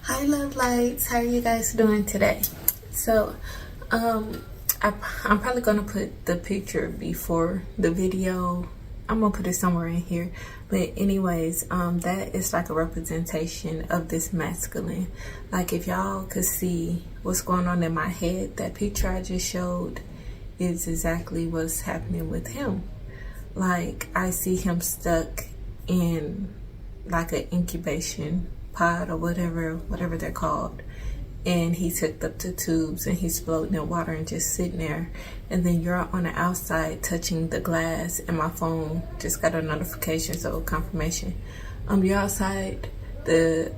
Hi love lights, how are you guys doing today? So I'm probably gonna put the picture before the video. I'm gonna put it somewhere in here, but anyways, that is like a representation of this masculine. Like if y'all could see what's going on in my head, that picture I just showed is exactly what's happening with him. Like I see him stuck in like an incubation pod or whatever they're called, and he's hooked up to tubes and he's floating in water and just sitting there, and then you're on the outside touching the glass, and my phone just got a notification, so confirmation. You're outside the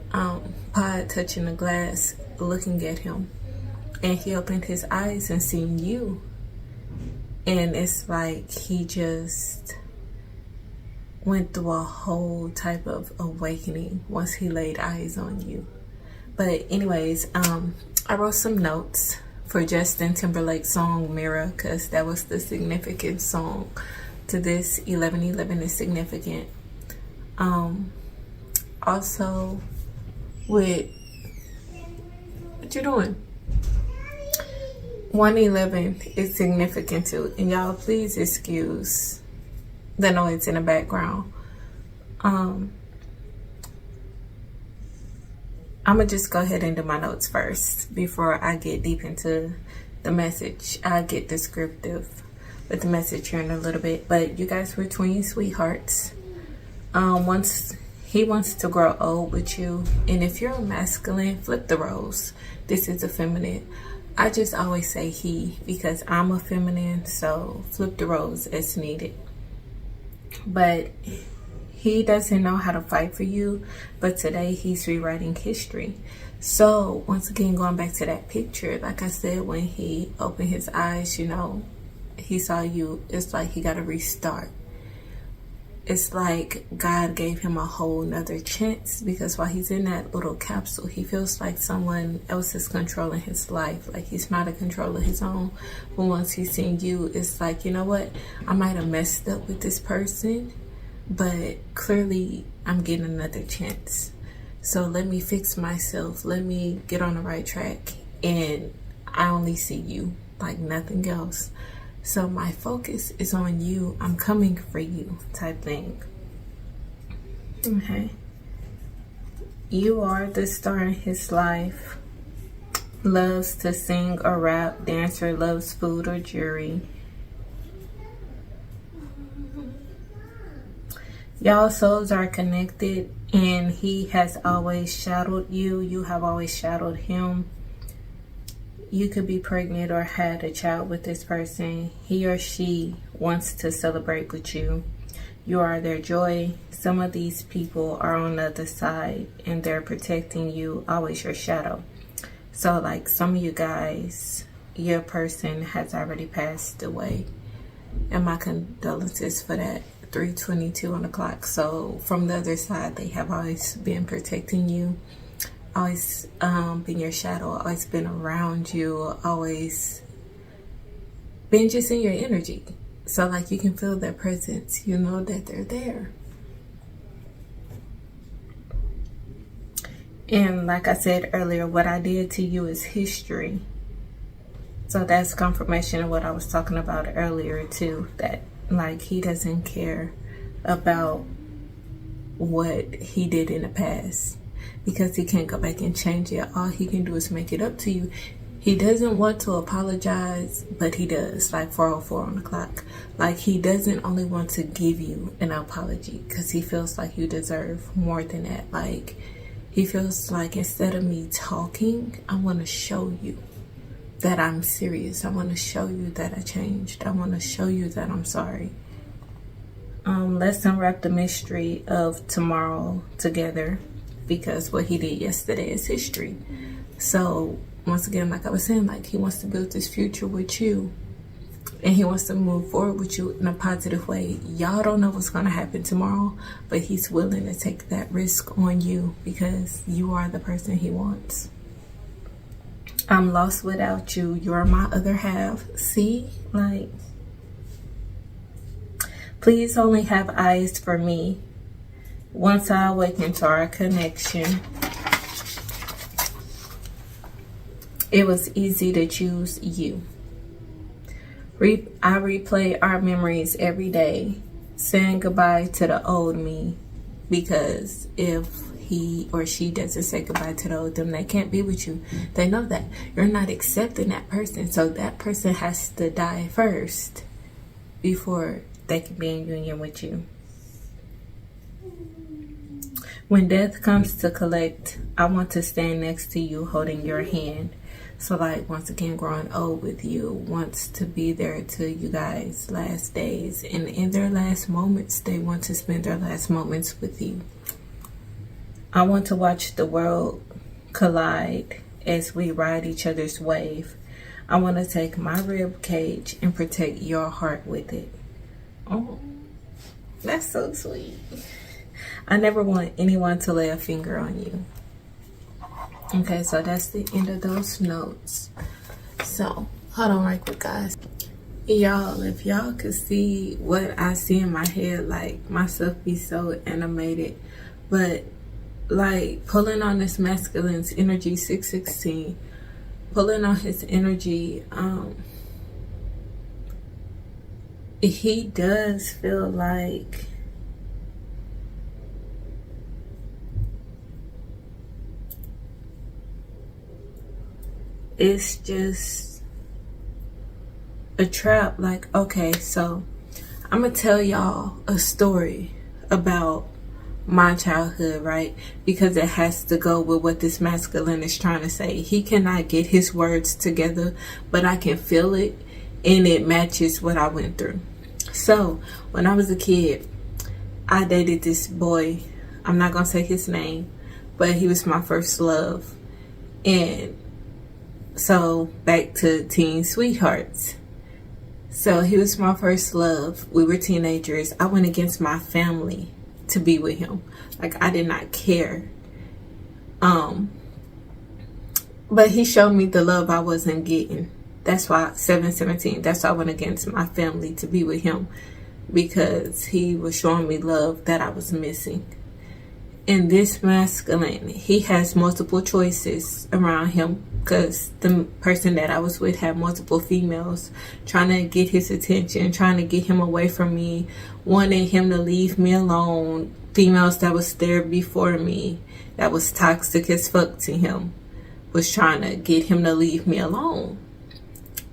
pod touching the glass looking at him, and he opened his eyes and seen you, and it's like he just went through a whole type of awakening once he laid eyes on you. But anyways, I wrote some notes for Justin Timberlake's song Mirror, because that was the significant song to this. 1111 is significant. Also with what you doing, 111 is significant too, and y'all please excuse the noise in the background. I'm gonna just go ahead and do my notes first before I get deep into the message. I'll get descriptive with the message here in a little bit, but you guys were twin sweethearts. Once he wants to grow old with you, and if you're a masculine, flip the roles. This is a feminine. I just always say he because I'm a feminine, so flip the roles as needed. But he doesn't know how to fight for you, but today he's rewriting history. So once again, going back to that picture, like I said, when he opened his eyes, you know, he saw you. It's like he got to restart. It's like God gave him a whole nother chance, because while he's in that little capsule, he feels like someone else is controlling his life. Like he's not in control of his own. But once he's seen you, it's like, you know what? I might have messed up with this person, but clearly I'm getting another chance. So let me fix myself. Let me get on the right track. And I only see you, like nothing else. So my focus is on you. I'm coming for you type thing. Okay. You are the star in his life. Loves to sing or rap, dancer, loves food or jewelry. Y'all souls are connected, and he has always shadowed you. You have always shadowed him. You could be pregnant or had a child with this person. He or she wants to celebrate with you. You are their joy. Some of these people are on the other side and they're protecting you, always your shadow. So like some of you guys, your person has already passed away. And my condolences for that. 3:22 on the clock. So from the other side, they have always been protecting you. Always been your shadow, always been around you, always been just in your energy. So like you can feel their presence, you know that they're there. And like I said earlier, what I did to you is history. So that's confirmation of what I was talking about earlier too, that like he doesn't care about what he did in the past, because he can't go back and change it. All he can do is make it up to you. He doesn't want to apologize, but he does, like 4:04 on the clock. Like he doesn't only want to give you an apology because he feels like you deserve more than that. Like he feels like instead of me talking, I want to show you that I'm serious. I want to show you that I changed. I want to show you that I'm sorry. Let's unwrap the mystery of tomorrow together, because what he did yesterday is history. So once again, like I was saying, like he wants to build this future with you, and he wants to move forward with you in a positive way. Y'all don't know what's going to happen tomorrow, but he's willing to take that risk on you because you are the person he wants. I'm lost without you. You're my other half. See, like, please only have eyes for me. Once I awaken to our connection, It was easy to choose you. I replay our memories every day, saying goodbye to the old me, because if he or she doesn't say goodbye to the old them, they can't be with you. They know that you're not accepting that person, so that person has to die first before they can be in union with you. When death comes to collect, I want to stand next to you holding your hand. So like, once again, growing old with you, wants to be there to you guys' last days, and in their last moments, they want to spend their last moments with you. I want to watch the world collide as we ride each other's wave. I want to take my rib cage and protect your heart with it. Oh, that's so sweet. I never want anyone to lay a finger on you. Okay, so that's the end of those notes. So, hold on right quick, guys. Y'all, if y'all could see what I see in my head, like, my stuff be so animated. But, like, pulling on this masculine's energy, 616, pulling on his energy, he does feel like it's just a trap. Like, okay, so I'm gonna tell y'all a story about my childhood, right? Because it has to go with what this masculine is trying to say. He cannot get his words together, but I can feel it, and it matches what I went through. So when I was a kid, I dated this boy. I'm not gonna say his name, but he was my first love. And so back to teen sweethearts. So he was my first love. We were teenagers. I went against my family to be with him. Like, I did not care. But he showed me the love I wasn't getting. That's why 717. That's why I went against my family to be with him, because he was showing me love that I was missing. And this masculine, he has multiple choices around him, because the person that I was with had multiple females trying to get his attention, trying to get him away from me, wanting him to leave me alone. Females that was there before me, that was toxic as fuck to him, was trying to get him to leave me alone.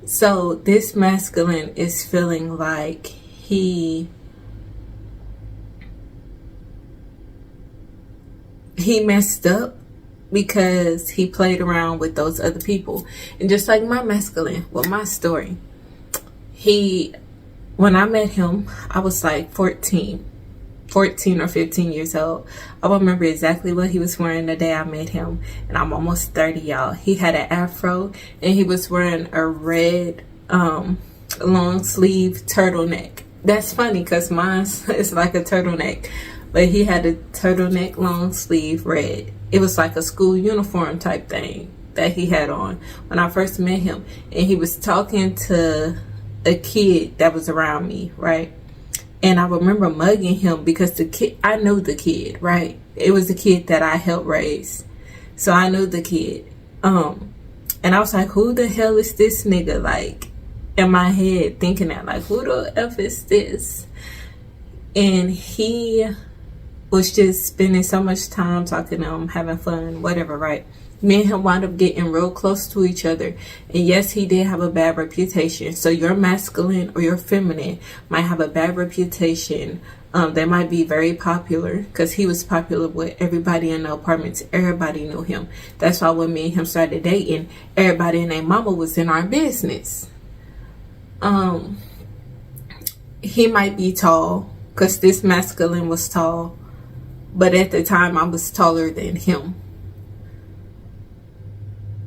So this masculine is feeling like he messed up because he played around with those other people. And just like my masculine, well, my story, when I met him, I was like 14 or 15 years old. I remember exactly what he was wearing the day I met him, and I'm almost 30, y'all. He had an afro, and he was wearing a red long sleeve turtleneck. That's funny because mine is like a turtleneck, but he had a turtleneck long sleeve red. It was like a school uniform type thing that he had on when I first met him. And he was talking to a kid that was around me, right? And I remember mugging him because the kid, I knew the kid, right? It was the kid that I helped raise. So I knew the kid. And I was like, who the hell is this nigga? Like, in my head thinking that, like, who the F is this? And he was just spending so much time talking to him, having fun, whatever, right? Me and him wound up getting real close to each other. And yes, he did have a bad reputation. So your masculine or your feminine might have a bad reputation. They might be very popular, because he was popular with everybody in the apartments. Everybody knew him. That's why when me and him started dating, everybody and their mama was in our business. He might be tall, because this masculine was tall. But at the time, I was taller than him.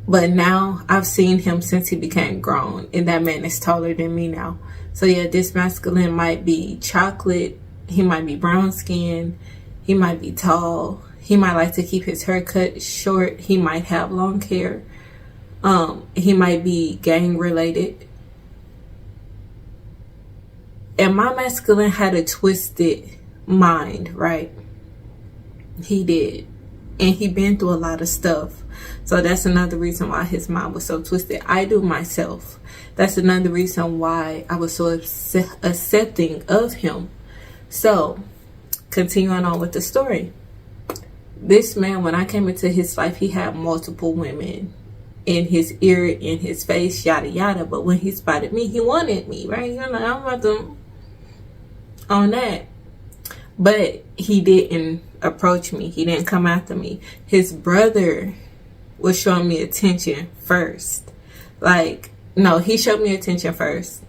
But now I've seen him since he became grown, and that man is taller than me now. So yeah, this masculine might be chocolate. He might be brown skin. He might be tall. He might like to keep his hair cut short. He might have long hair. He might be gang related. And my masculine had a twisted mind, right? He did. and he been through a lot of stuff. So that's another reason why his mind was so twisted. I do myself. That's another reason why I was so accepting of him. So continuing on with the story, this man, when I came into his life, he had multiple women in his ear, in his face, yada yada. But when he spotted me, he wanted me, right? You know, I'm about to on that. But he didn't approach me. He didn't come after me. His brother was showing me attention first. Like, no, he showed me attention first.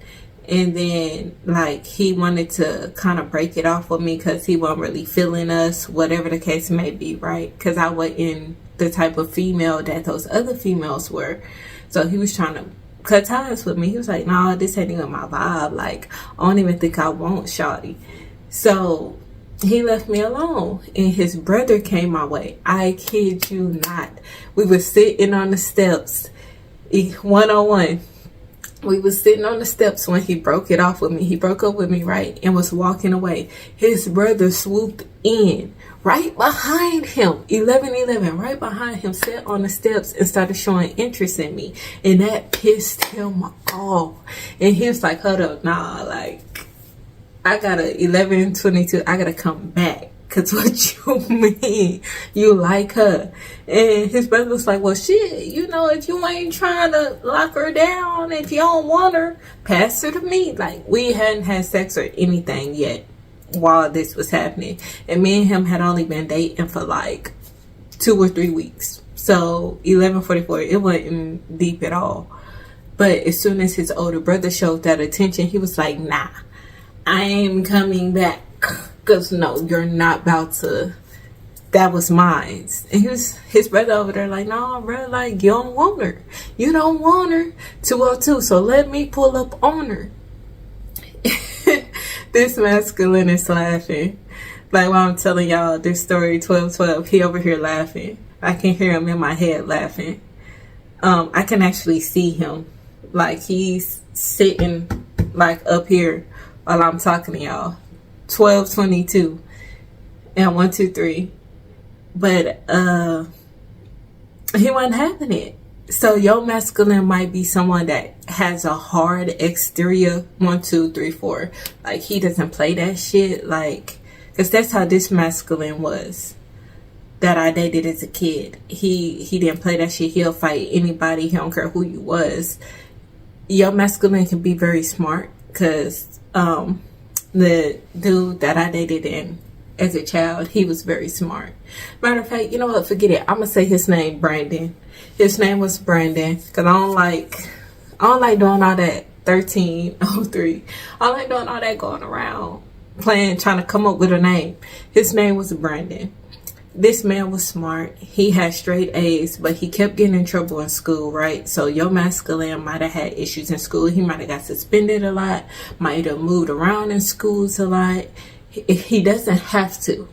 And then, like, he wanted to kind of break it off with me because he wasn't really feeling us, whatever the case may be, right? Because I wasn't the type of female that those other females were. So he was trying to cut ties with me. He was like, "No, this ain't even my vibe. Like, I don't even think I want shawty." So he left me alone, and his brother came my way. I kid you not. We were sitting on the steps, 101. We was sitting on the steps when he broke it off with me. He broke up with me, right? And was walking away. His brother swooped in right behind him, 1111, right behind him, sat on the steps and started showing interest in me. And that pissed him off. And he was like, "Hold up, nah, like, I got a 1122. I gotta come back. Cause what you mean? You like her?" And his brother was like, "Well, shit, you know, if you ain't trying to lock her down, if you don't want her, pass her to me." Like, we hadn't had sex or anything yet while this was happening. And me and him had only been dating for like 2 or 3 weeks. So 1144, it wasn't deep at all. But as soon as his older brother showed that attention, he was like, "Nah, I ain't coming back. Because no, you're not about to. That was mine." And his brother over there like, "No, bro, like, you don't want her. You don't want her. 202. So let me pull up on her." This masculine is laughing. Like, while I'm telling y'all this story, 1212, he over here laughing. I can hear him in my head laughing. I can actually see him. Like, he's sitting like up here while I'm talking to y'all. 1222 and 123. But he wasn't having it. So your masculine might be someone that has a hard exterior. 1 2 3 4. Like, he doesn't play that shit. Like, because that's how this masculine was that I dated as a kid. He didn't play that shit. He'll fight anybody. He don't care who you was. Your masculine can be very smart. Because the dude that I dated in as a child, he was very smart. Matter of fact, you know what? Forget it. I'm gonna say his name, Brandon. His name was Brandon, because I don't like doing all that 1303. I don't like doing all that going around trying to come up with a name. His name was Brandon. This man was smart. He had straight A's, but he kept getting in trouble in school, right? So your masculine might have had issues in school. He might have got suspended a lot, might have moved around in schools a lot. He doesn't have to.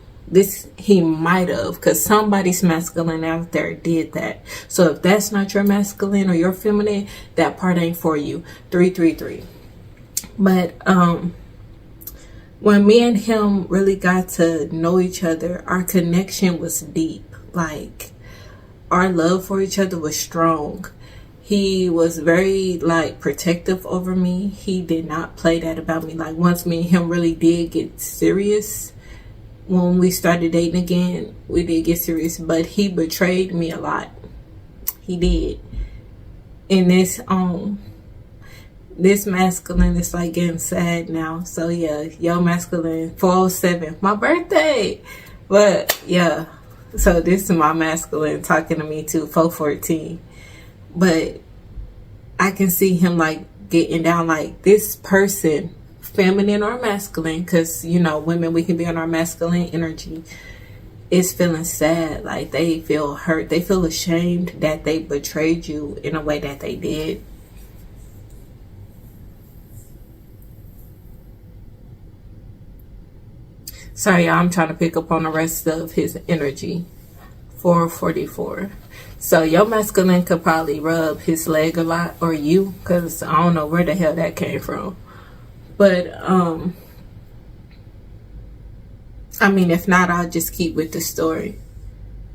He might have, because somebody's masculine out there did that. So if that's not your masculine or your feminine, that part ain't for you. 333. But when me and him really got to know each other, our connection was deep. Like, our love for each other was strong. He was very, like, protective over me. He did not play that about me. Like, once me and him really did get serious, when we started dating again, we did get serious. But he betrayed me a lot. He did. And this masculine is like getting sad now. So yeah, yo masculine, 407, my birthday. But yeah, so this is my masculine talking to me too, 414. But I can see him like getting down, like, this person, feminine or masculine, because you know, women, we can be on our masculine energy, is feeling sad. Like, they feel hurt, they feel ashamed that they betrayed you in a way that they did. Sorry, y'all, I'm trying to pick up on the rest of his energy. 444. So your masculine could probably rub his leg a lot, or you, because I don't know where the hell that came from. But I mean, if not, I'll just keep with the story.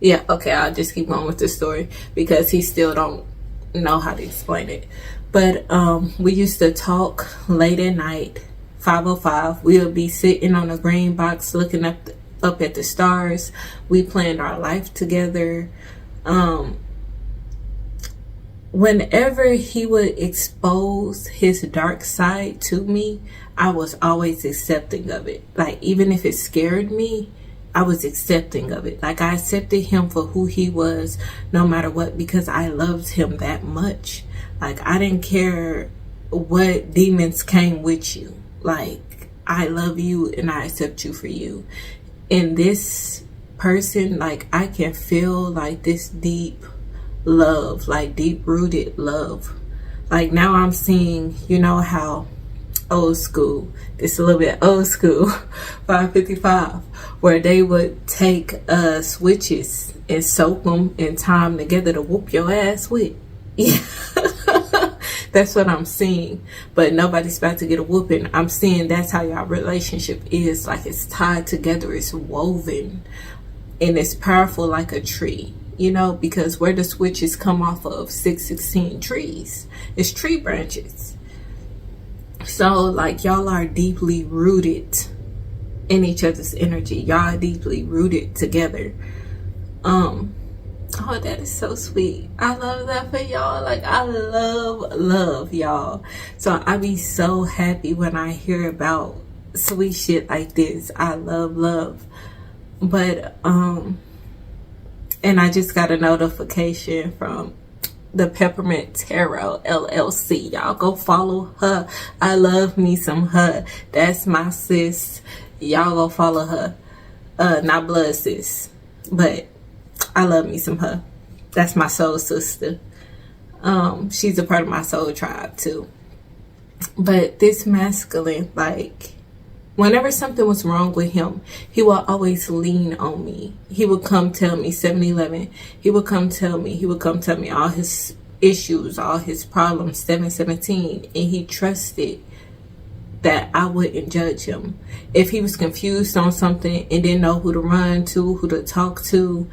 Yeah, okay, I'll just keep going with the story because he still don't know how to explain it. But we used to talk late at night, 5:05. We would be sitting on a green box looking up at the stars. We planned our life together. Whenever he would expose his dark side to me, I was always accepting of it. Like, even if it scared me, I was accepting of it. Like, I accepted him for who he was, no matter what, because I loved him that much. Like, I didn't care what demons came with you. Like, I love you and I accept you for you. And this person, like, I can feel like this deep love, like deep rooted love. Like, now I'm seeing, you know how old school, it's a little bit old school, 555, where they would take switches and soak them and tie them together to whoop your ass with. Yeah. That's what I'm seeing. But nobody's about to get a whooping. I'm seeing that's how y'all relationship is. Like, it's tied together, it's woven, and it's powerful like a tree. You know, because where the switches come off of 616 trees, it's tree branches. So, like, y'all are deeply rooted in each other's energy. Y'all are deeply rooted together. Oh, that is so sweet. I love that for y'all. Like, I love y'all. So I be so happy when I hear about sweet shit like this. I love. But and I just got a notification from the Peppermint Tarot LLC. Y'all go follow her. I love me some her. That's my sis. Y'all go follow her. Not blood sis, but I love me some her. That's my soul sister. She's a part of my soul tribe too. But this masculine, like, whenever something was wrong with him, he would always lean on me. He would come tell me, 7-Eleven, he would come tell me all his issues, all his problems, 717. And he trusted that I wouldn't judge him. If he was confused on something and didn't know who to run to, who to talk to,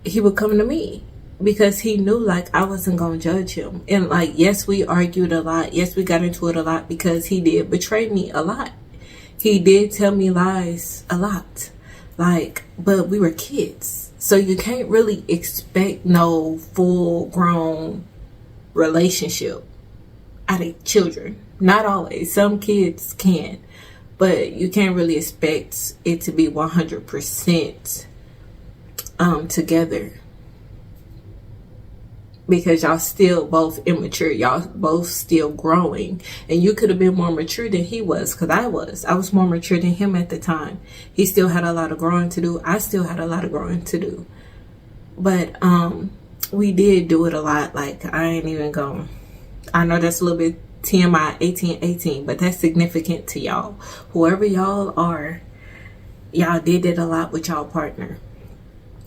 he would come to me. Because he knew, like, I wasn't going to judge him. And, like, yes, we argued a lot. Yes, we got into it a lot because he did betray me a lot. He did tell me lies a lot, like, but we were kids. So you can't really expect no full grown relationship out of children. Not always. Some kids can, but you can't really expect it to be 100% together. Because y'all still both immature. Y'all both still growing. And you could have been more mature than he was. Because I was more mature than him at the time. He still had a lot of growing to do. I still had a lot of growing to do. But we did do it a lot. Like, I ain't even going. I know that's a little bit TMI, 18, but that's significant to y'all. Whoever y'all are, y'all did it a lot with y'all partner.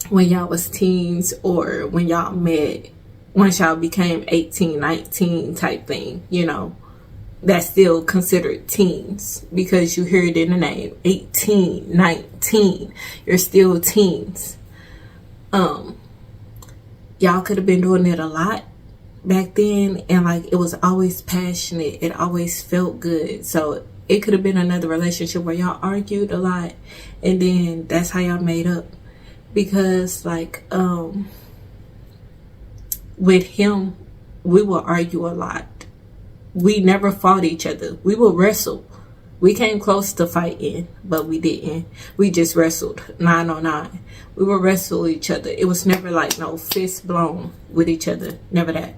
When y'all was teens or when y'all met. Once y'all became 18, 19 type thing, you know, that's still considered teens because you hear it in the name, 18, 19, you're still teens. Y'all could have been doing it a lot back then, and like, it was always passionate, it always felt good. So it could have been another relationship where y'all argued a lot, and then that's how y'all made up. Because, like, with him, we will argue a lot. We never fought each other. We will wrestle. We came close to fighting, but we didn't. We just wrestled 909. We would wrestle each other. It was never like no fist blown with each other. Never that.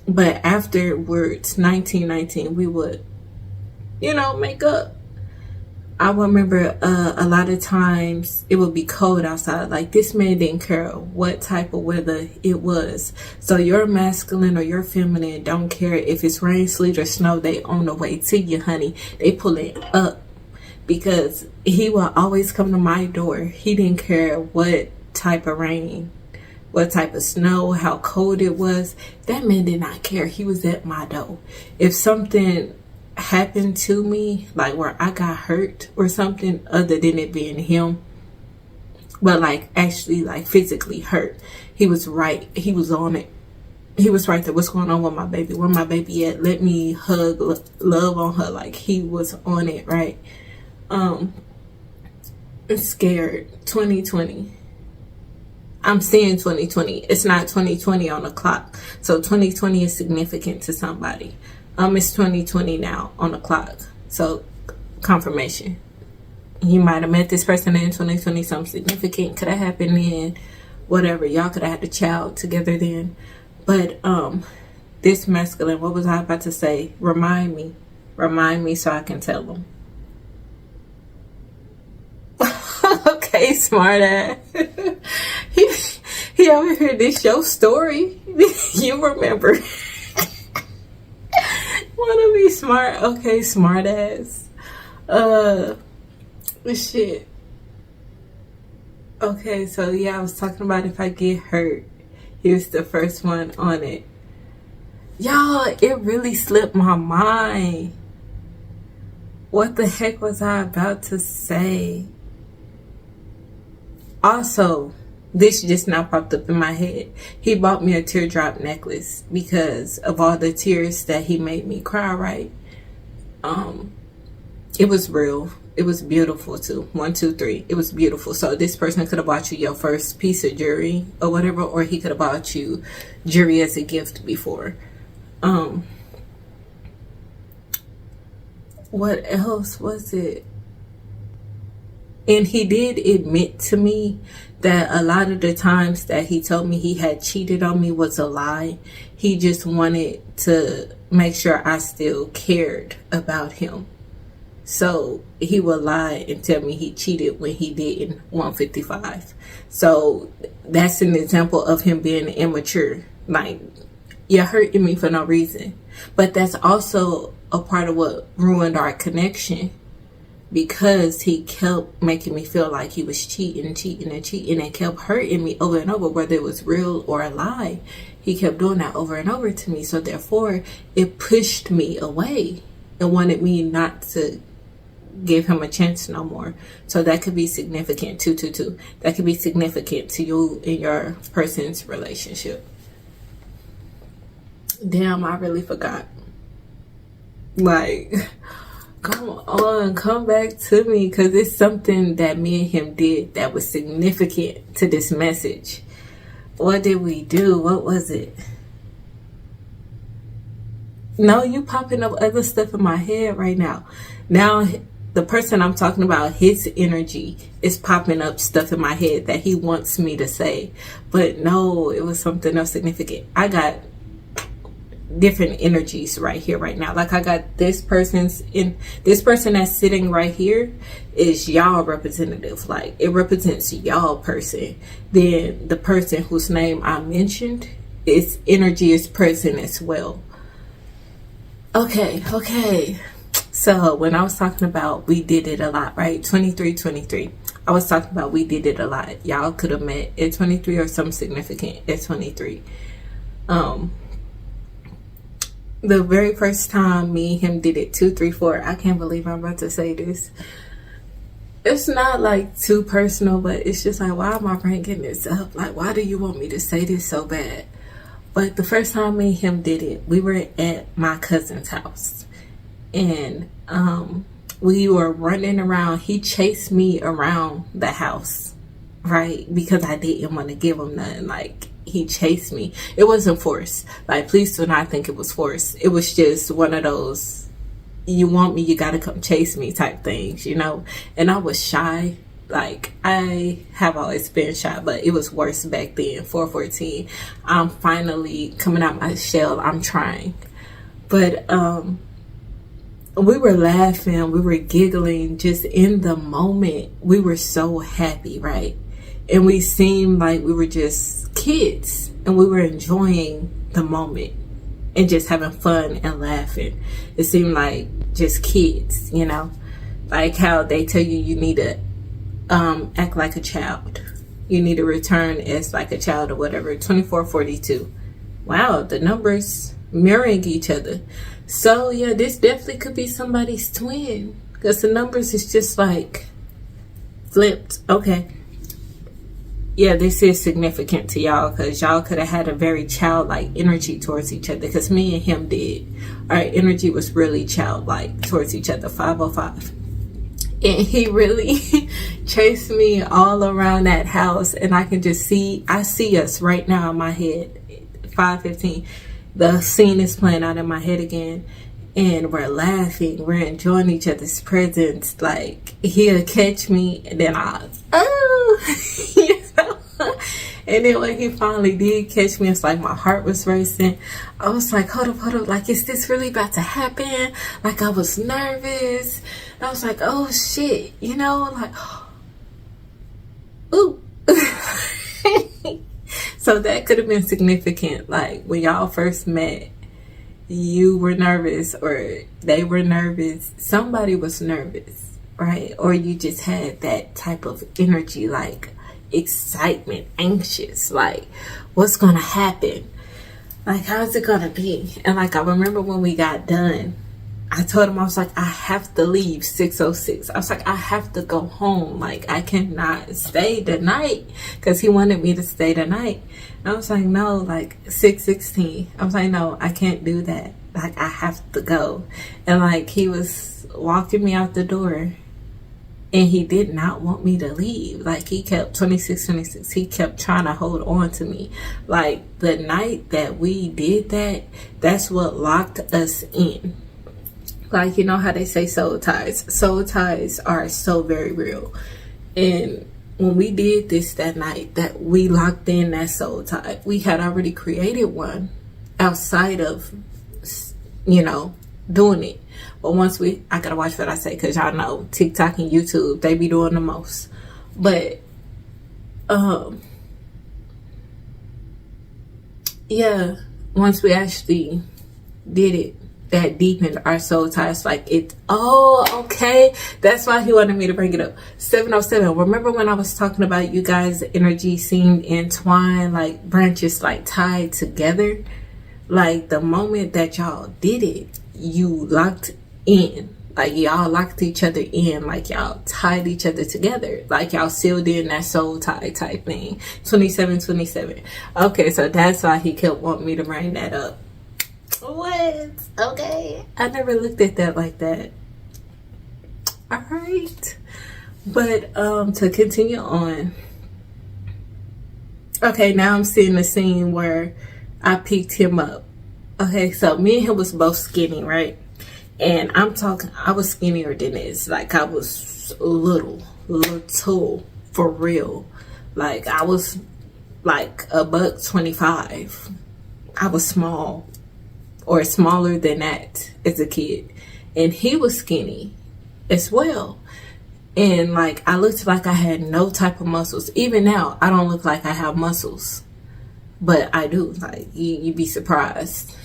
But afterwards, 1919, we would, you know, make up. I remember a lot of times it would be cold outside. Like, this man didn't care what type of weather it was. So your masculine or your feminine don't care if it's rain, sleet, or snow. They on the way to you, honey. They pull it up. Because he will always come to my door. He didn't care what type of rain, what type of snow, how cold it was. That man did not care. He was at my door. If something happened to me, like where I got hurt or something, other than it being him, but like actually like physically hurt. He was right. He was on it. He was right there. What's going on with my baby? Where my baby at? Let me hug, love on her. Like he was on it, right? I'm scared. 2020. I'm seeing 2020. It's not 2020 on the clock. So 2020 is significant to somebody. It's 2020 now on the clock. So confirmation. You might have met this person in 2020. Something significant could have happened then. Whatever. Y'all could have had a child together then. But this masculine, what was I about to say? Remind me so I can tell them. Okay, smart ass. he over here, this your story. You remember. Wanna be smart? Okay, smart ass. Shit. Okay, so yeah, I was talking about if I get hurt. Here's the first one on it. Y'all, it really slipped my mind. What the heck was I about to say? Also, this just now popped up in my head. He bought me a teardrop necklace because of all the tears that he made me cry, right? It was real. It was beautiful too. 1, 2, 3. It was beautiful. So this person could have bought you your first piece of jewelry or whatever, or he could have bought you jewelry as a gift before. What else was it? And he did admit to me that a lot of the times that he told me he had cheated on me was a lie. He just wanted to make sure I still cared about him. So he would lie and tell me he cheated when he didn't. 155. So that's an example of him being immature. Like, you're hurting me for no reason. But that's also a part of what ruined our connection, because he kept making me feel like he was cheating and kept hurting me over and over, whether it was real or a lie. He kept doing that over and over to me. So therefore, it pushed me away and wanted me not to give him a chance no more. So that could be significant. 222. That could be significant to you and your person's relationship. Damn, I really forgot. Like, come on, come back to me, because it's something that me and him did that was significant to this message. What did we do? What was it? No, you popping up other stuff in my head right now. Now, the person I'm talking about, his energy is popping up stuff in my head that he wants me to say. But no, it was something else significant. I got different energies right here, right now. Like I got this person that's sitting right here is y'all representative. Like it represents y'all person. Then the person whose name I mentioned, its energy is present as well. Okay. So when I was talking about we did it a lot, right? 23. I was talking about we did it a lot. Y'all could have met at 23 or something significant at 23. The very first time me and him did it, 2, 3, 4. I can't believe I'm about to say this. It's not like too personal, but it's just like, why am I bringing this up? Like, why do you want me to say this so bad? But the first time me and him did it, we were at my cousin's house. And we were running around. He chased me around the house, right? Because I didn't want to give him nothing. Like, he chased me. It wasn't forced. Like, please do not think it was forced. It was just one of those, you want me, you gotta come chase me type things, you know? And I was shy. Like, I have always been shy, but it was worse back then. 414. I'm finally coming out my shell. I'm trying. But we were laughing, we were giggling, just in the moment. We were so happy, right? And we seemed like we were just kids, and we were enjoying the moment and just having fun and laughing. It seemed like just kids, you know, like how they tell you you need to act like a child. You need to return as like a child or whatever. 2442. Wow, the numbers mirroring each other. So yeah, this definitely could be somebody's twin, because the numbers is just like flipped. Okay. yeah, this is significant to y'all because y'all could have had a very childlike energy towards each other, because me and him did. Our energy was really childlike towards each other. 505. And he really chased me all around that house, and I can just see, I see us right now in my head. 5:15, the scene is playing out in my head again, and we're laughing, we're enjoying each other's presence. Like, he'll catch me, and then you know. And then when he finally did catch me, it's like my heart was racing. I was like, hold up, like, is this really about to happen? Like, I was nervous. I was like, oh shit, you know, like, ooh. So that could have been significant. Like, when y'all first met, you were nervous, or they were nervous. Somebody was nervous, right? Or you just had that type of energy, like excitement, anxious, like, what's gonna happen? Like, how's it gonna be? And like, I remember when we got done, I told him, I was like, I have to leave 6:06. I was like, I have to go home. Like, I cannot stay the night, because he wanted me to stay the night. And I was like, no, like 6:16. I was like, no, I can't do that. Like, I have to go. And like, he was walking me out the door, and he did not want me to leave. Like, he kept 26. He kept trying to hold on to me. Like, the night that we did that, that's what locked us in. Like, you know how they say soul ties? Soul ties are so very real. And when we did this that night, that we locked in that soul tie, we had already created one outside of, you know, doing it. But once I gotta watch what I say, because y'all know TikTok and YouTube, they be doing the most. But, yeah, once we actually did it, that deepened our soul ties. Like, it, oh, okay, that's why he wanted me to bring it up. 707, remember when I was talking about you guys' energy seemed entwined, like branches like tied together? Like, the moment that y'all did it, you locked in. Like, y'all locked each other in, like y'all tied each other together, like y'all sealed in that soul tie type thing. 27. Okay, so that's why he kept wanting me to bring that up. What? Okay, I never looked at that like that. All right, but to continue on. Okay, now I'm seeing the scene where I picked him up. Okay, so me and him was both skinny, right? And I'm talking, I was skinnier than this. Like, I was little for real. Like, I was like $125. I was small, or smaller than that as a kid. And he was skinny as well. And like, I looked like I had no type of muscles. Even now, I don't look like I have muscles, but I do. Like, you'd be surprised.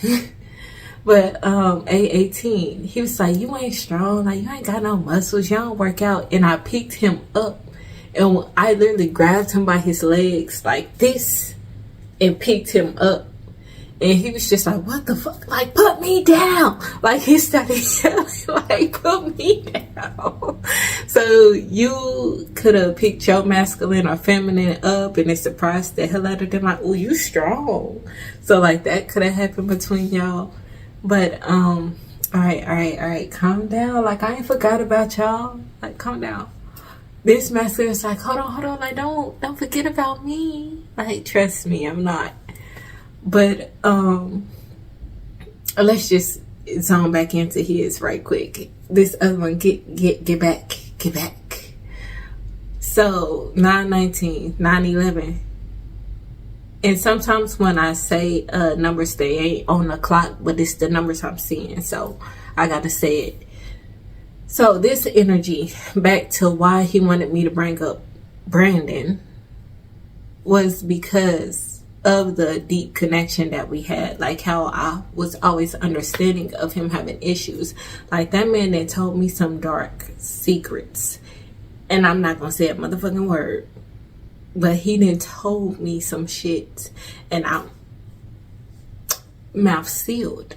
But A18, he was like, you ain't strong, like, you ain't got no muscles, you don't work out. And I picked him up, and I literally grabbed him by his legs like this and picked him up. And he was just like, what the fuck? Like, put me down. Like, he started yelling, like, put me down. So you could have picked your masculine or feminine up, and it surprised the hell out of them. Like, oh, you strong. So like, that could have happened between y'all. But all right, calm down. Like, I ain't forgot about y'all. Like, calm down. This masculine is like, hold on, like, don't forget about me. Like, trust me, I'm not. But let's just zone back into his right quick. This other one, get back. So 9:19, 9:11. And sometimes when I say numbers, they ain't on the clock, but it's the numbers I'm seeing, so I gotta say it. So this energy, back to why he wanted me to bring up Brandon, was because of the deep connection that we had. Like, how I was always understanding of him having issues. Like, that man that told me some dark secrets, and I'm not gonna say a motherfucking word, but he done told me some shit, and I'm mouth sealed.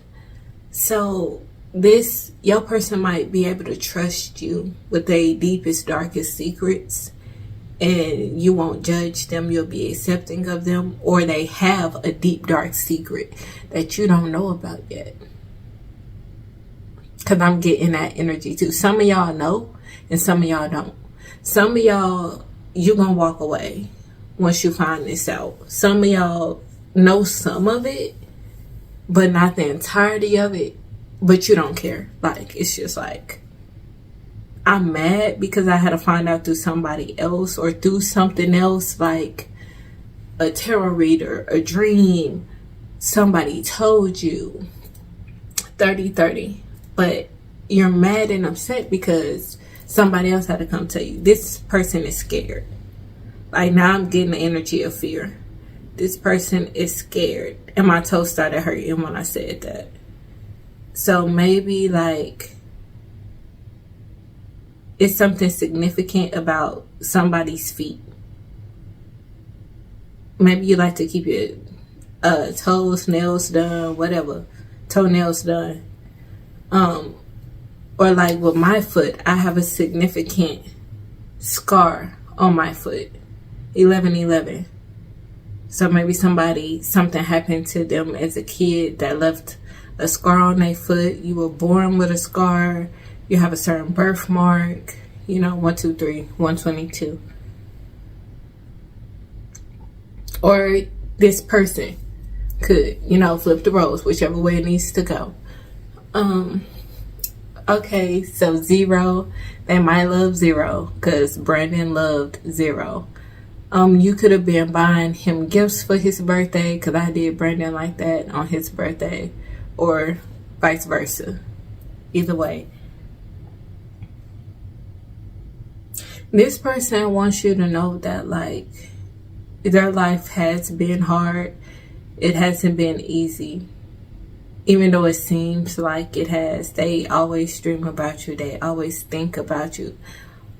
So your person might be able to trust you with their deepest, darkest secrets, and you won't judge them. You'll be accepting of them, or they have a deep dark secret that you don't know about yet. Because I'm getting that energy too. Some of y'all know and some of y'all don't. Some of y'all, you gonna walk away once you find this out. Some of y'all know some of it, but not the entirety of it. But you don't care. Like, it's just like, I'm mad because I had to find out through somebody else or through something else, like a tarot reader, a dream. Somebody told you 30-30, but you're mad and upset because somebody else had to come tell you. This person is scared. Like, now I'm getting the energy of fear. This person is scared. And my toe started hurting when I said that. So maybe, like, it's something significant about somebody's feet. Maybe you like to keep your toes, nails done, whatever. Toenails done. Or like with my foot, I have a significant scar on my foot. 11-11. So maybe something happened to them as a kid that left a scar on their foot. You were born with a scar. You have a certain birthmark. 1, 2, 3, 122. Or this person could, flip the roles, whichever way it needs to go. Okay, so 0. They might love 0 because Brandon loved 0. You could have been buying him gifts for his birthday, because I did Brandon like that on his birthday, or vice versa. Either way. This person wants you to know that, like, their life has been hard. It hasn't been easy. Even though it seems like it has, they always dream about you. They always think about you.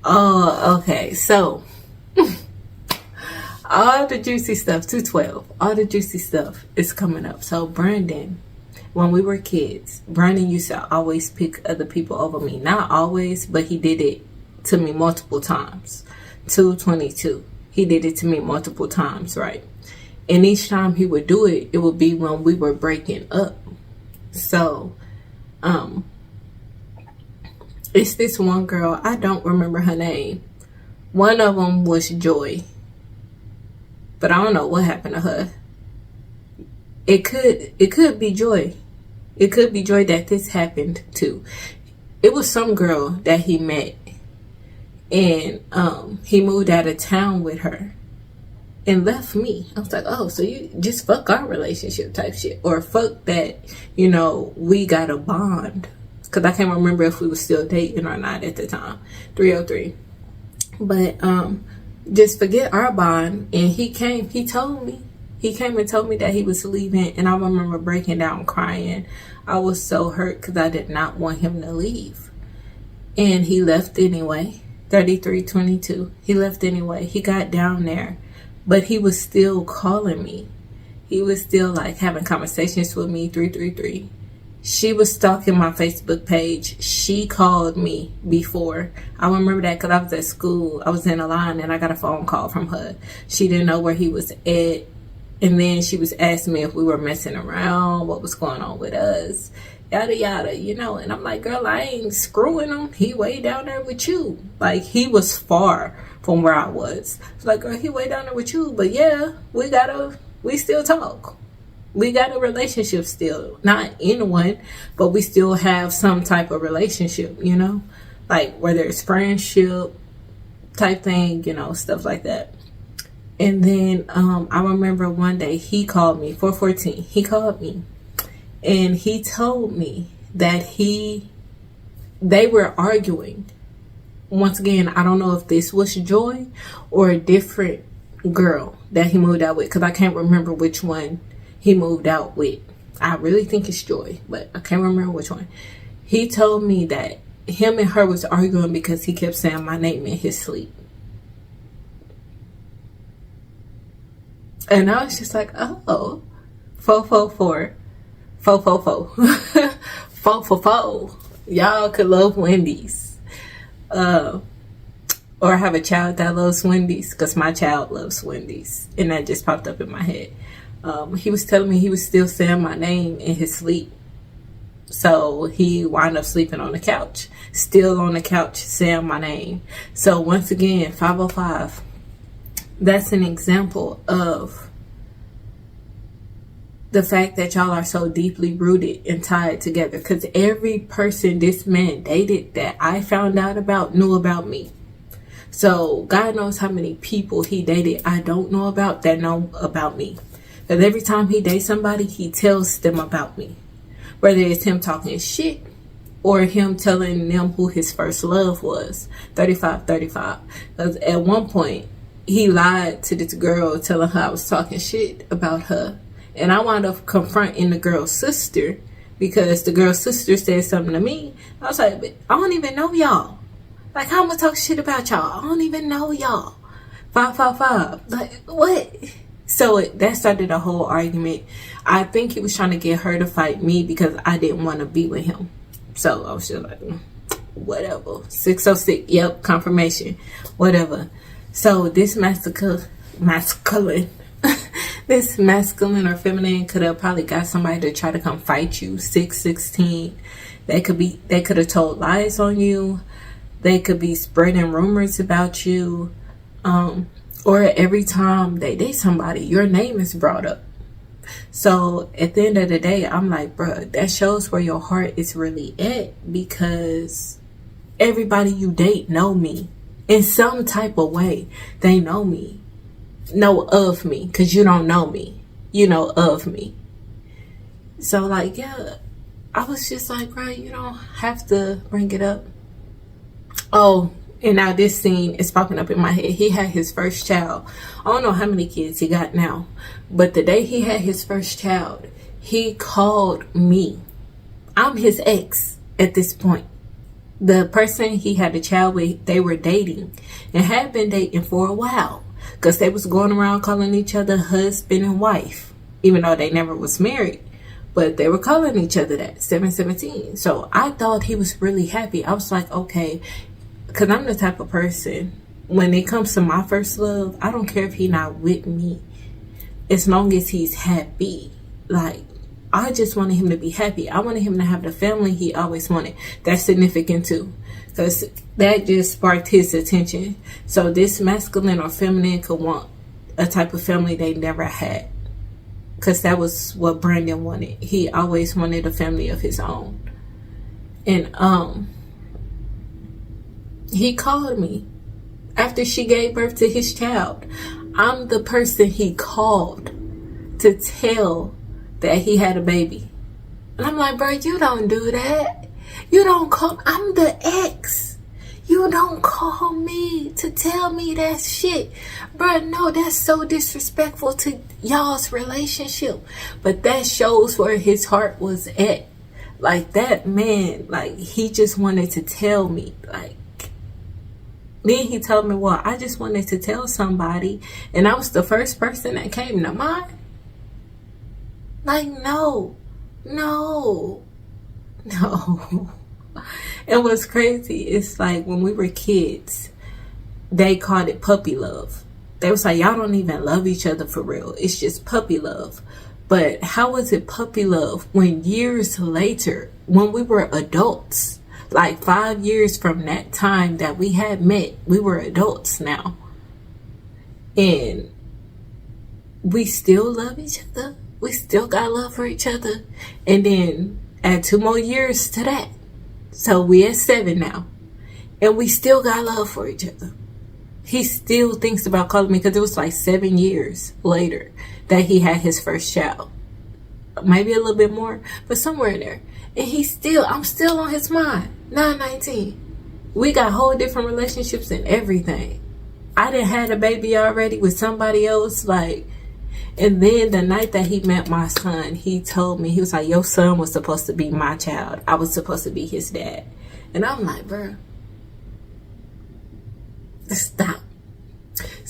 Oh, okay. So, all the juicy stuff, 212, all the juicy stuff is coming up. So, Brandon, when we were kids, Brandon used to always pick other people over me. Not always, but he did it to me multiple times. 222. He did it to me multiple times, right? And each time he would do it, it would be when we were breaking up. So, it's this one girl. I don't remember her name. One of them was Joy, but I don't know what happened to her. It could be Joy. It could be Joy that this happened to. It was some girl that he met, and he moved out of town with her and left me. I was like, oh, so you just fuck our relationship type shit, or fuck that, we got a bond, because I can't remember if we were still dating or not at the time. 303. But just forget our bond. And he came and told me that he was leaving, and I remember breaking down crying. I was so hurt because I did not want him to leave, and he left anyway. 3322. He left anyway. He got down there, but he was still calling me. He was still like having conversations with me. 333. She was stalking my Facebook page. She called me before. I remember that because I was at school. I was in a line and I got a phone call from her. She didn't know where he was at. And then she was asking me if we were messing around, what was going on with us, yada, yada, And I'm like, girl, I ain't screwing him. He way down there with you. Like, he was far from where I was. It's like, girl, he way down there with you. But yeah, we still talk. We got a relationship still. Not in one, but we still have some type of relationship, Like, whether it's friendship type thing, stuff like that. And then I remember one day he called me, 414. He called me and he told me that they were arguing. Once again, I don't know if this was Joy or a different girl that he moved out with, because I can't remember which one he moved out with. I really think it's Joy, but I can't remember which one. He told me that him and her was arguing because he kept saying my name in his sleep. And I was just like, oh, 444, 444, 444. Y'all could love Wendy's. or I have a child that loves Wendy's, because my child loves Wendy's, and that just popped up in my head. He was telling me he was still saying my name in his sleep. So he wound up sleeping on the couch, still on the couch saying my name. So once again, 505, that's an example of the fact that y'all are so deeply rooted and tied together. Because every person this man dated that I found out about knew about me. So God knows how many people he dated I don't know about that know about me. Because every time he dates somebody, he tells them about me. Whether it's him talking shit or him telling them who his first love was. 35. Because at one point, he lied to this girl telling her I was talking shit about her. And I wound up confronting the girl's sister, because the girl's sister said something to me. I was like, but I don't even know y'all. Like, how am I gonna talk shit about y'all? I don't even know y'all. 555. Like, what? So that started a whole argument. I think he was trying to get her to fight me because I didn't want to be with him. So I was just like, whatever. 606. Yep, confirmation. Whatever. So this masculine this masculine or feminine could have probably got somebody to try to come fight you. 616. They could have told lies on you. They could be spreading rumors about you. Or every time they date somebody, your name is brought up. So at the end of the day, I'm like, bro, that shows where your heart is really at, because everybody you date know me in some type of way. They know me, know of me, because you don't know me, you know of me. So like, yeah, I was just like, bro, you don't have to bring it up. Oh, and now this scene is popping up in my head. He had his first child. I don't know how many kids he got now, but the day he had his first child, he called me. I'm his ex at this point. The person he had a child with, they were dating and had been dating for a while, because they was going around calling each other husband and wife, even though they never was married. But they were calling each other that, 717. So I thought he was really happy. I was like, okay, because I'm the type of person, when it comes to my first love, I don't care if he's not with me, as long as he's happy. Like, I just wanted him to be happy. I wanted him to have the family he always wanted. That's significant too, because that just sparked his attention. So this masculine or feminine could want a type of family they never had, because that was what Brandon wanted. He always wanted a family of his own. And he called me after she gave birth to his child. I'm the person he called to tell that he had a baby. And I'm like, bro, you don't do that. You don't call. I'm the ex. You don't call me to tell me that shit. Bro, no, that's so disrespectful to y'all's relationship. But that shows where his heart was at. Like, that man, like, he just wanted to tell me, like, then he told me, well, I just wanted to tell somebody, and I was the first person that came to mind. Like, no. And what's crazy is, like, when we were kids, they called it puppy love. They was like, y'all don't even love each other for real. It's just puppy love. But how was it puppy love when years later, when we were adults, like 5 years from that time that we had met, we were adults now, and we still love each other? We still got love for each other. And then add 2 more years to that, so we at 7 now, and we still got love for each other. He still thinks about calling me, because it was like 7 years later that he had his first child, maybe a little bit more, but somewhere in there. And I'm still on his mind. 919. We got whole different relationships and everything. I done had a baby already with somebody else, like. And then the night that he met my son, he told me, he was like, your son was supposed to be my child. I was supposed to be his dad. And I'm like, bro, stop.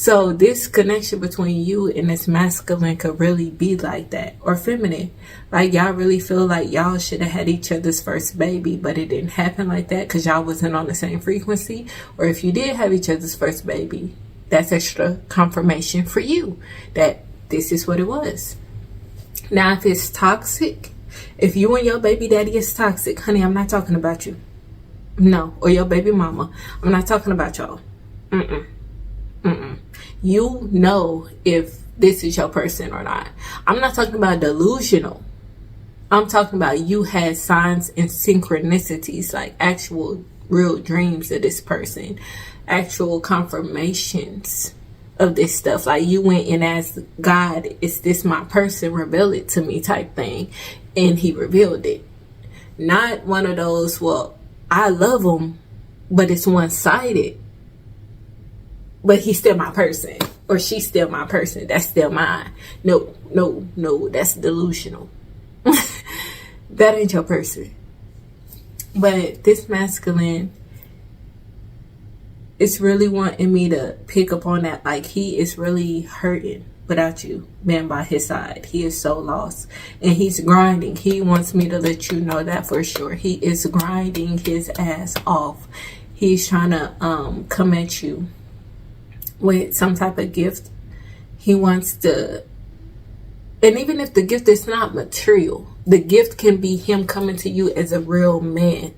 So this connection between you and this masculine could really be like that, or feminine. Like y'all really feel like y'all should have had each other's first baby, but it didn't happen like that because y'all wasn't on the same frequency. Or if you did have each other's first baby, that's extra confirmation for you that this is what it was. Now, if it's toxic, if you and your baby daddy is toxic, honey, I'm not talking about you. No, or your baby mama. I'm not talking about y'all. You know if this is your person or not. I'm not talking about delusional. I'm talking about you had signs and synchronicities, like actual real dreams of this person, actual confirmations of this stuff. Like you went and asked God, is this my person? Reveal it to me type thing. And he revealed it. Not one of those, well, I love him, but it's one-sided. But he's still my person. Or she's still my person. That's still mine. No, that's delusional. That ain't your person. But this masculine is really wanting me to pick up on that. Like he is really hurting without you being by his side. He is so lost. And he's grinding. He wants me to let you know that for sure. He is grinding his ass off. He's trying to come at you with some type of gift. He wants to, and even if the gift is not material, the gift can be him coming to you as a real man.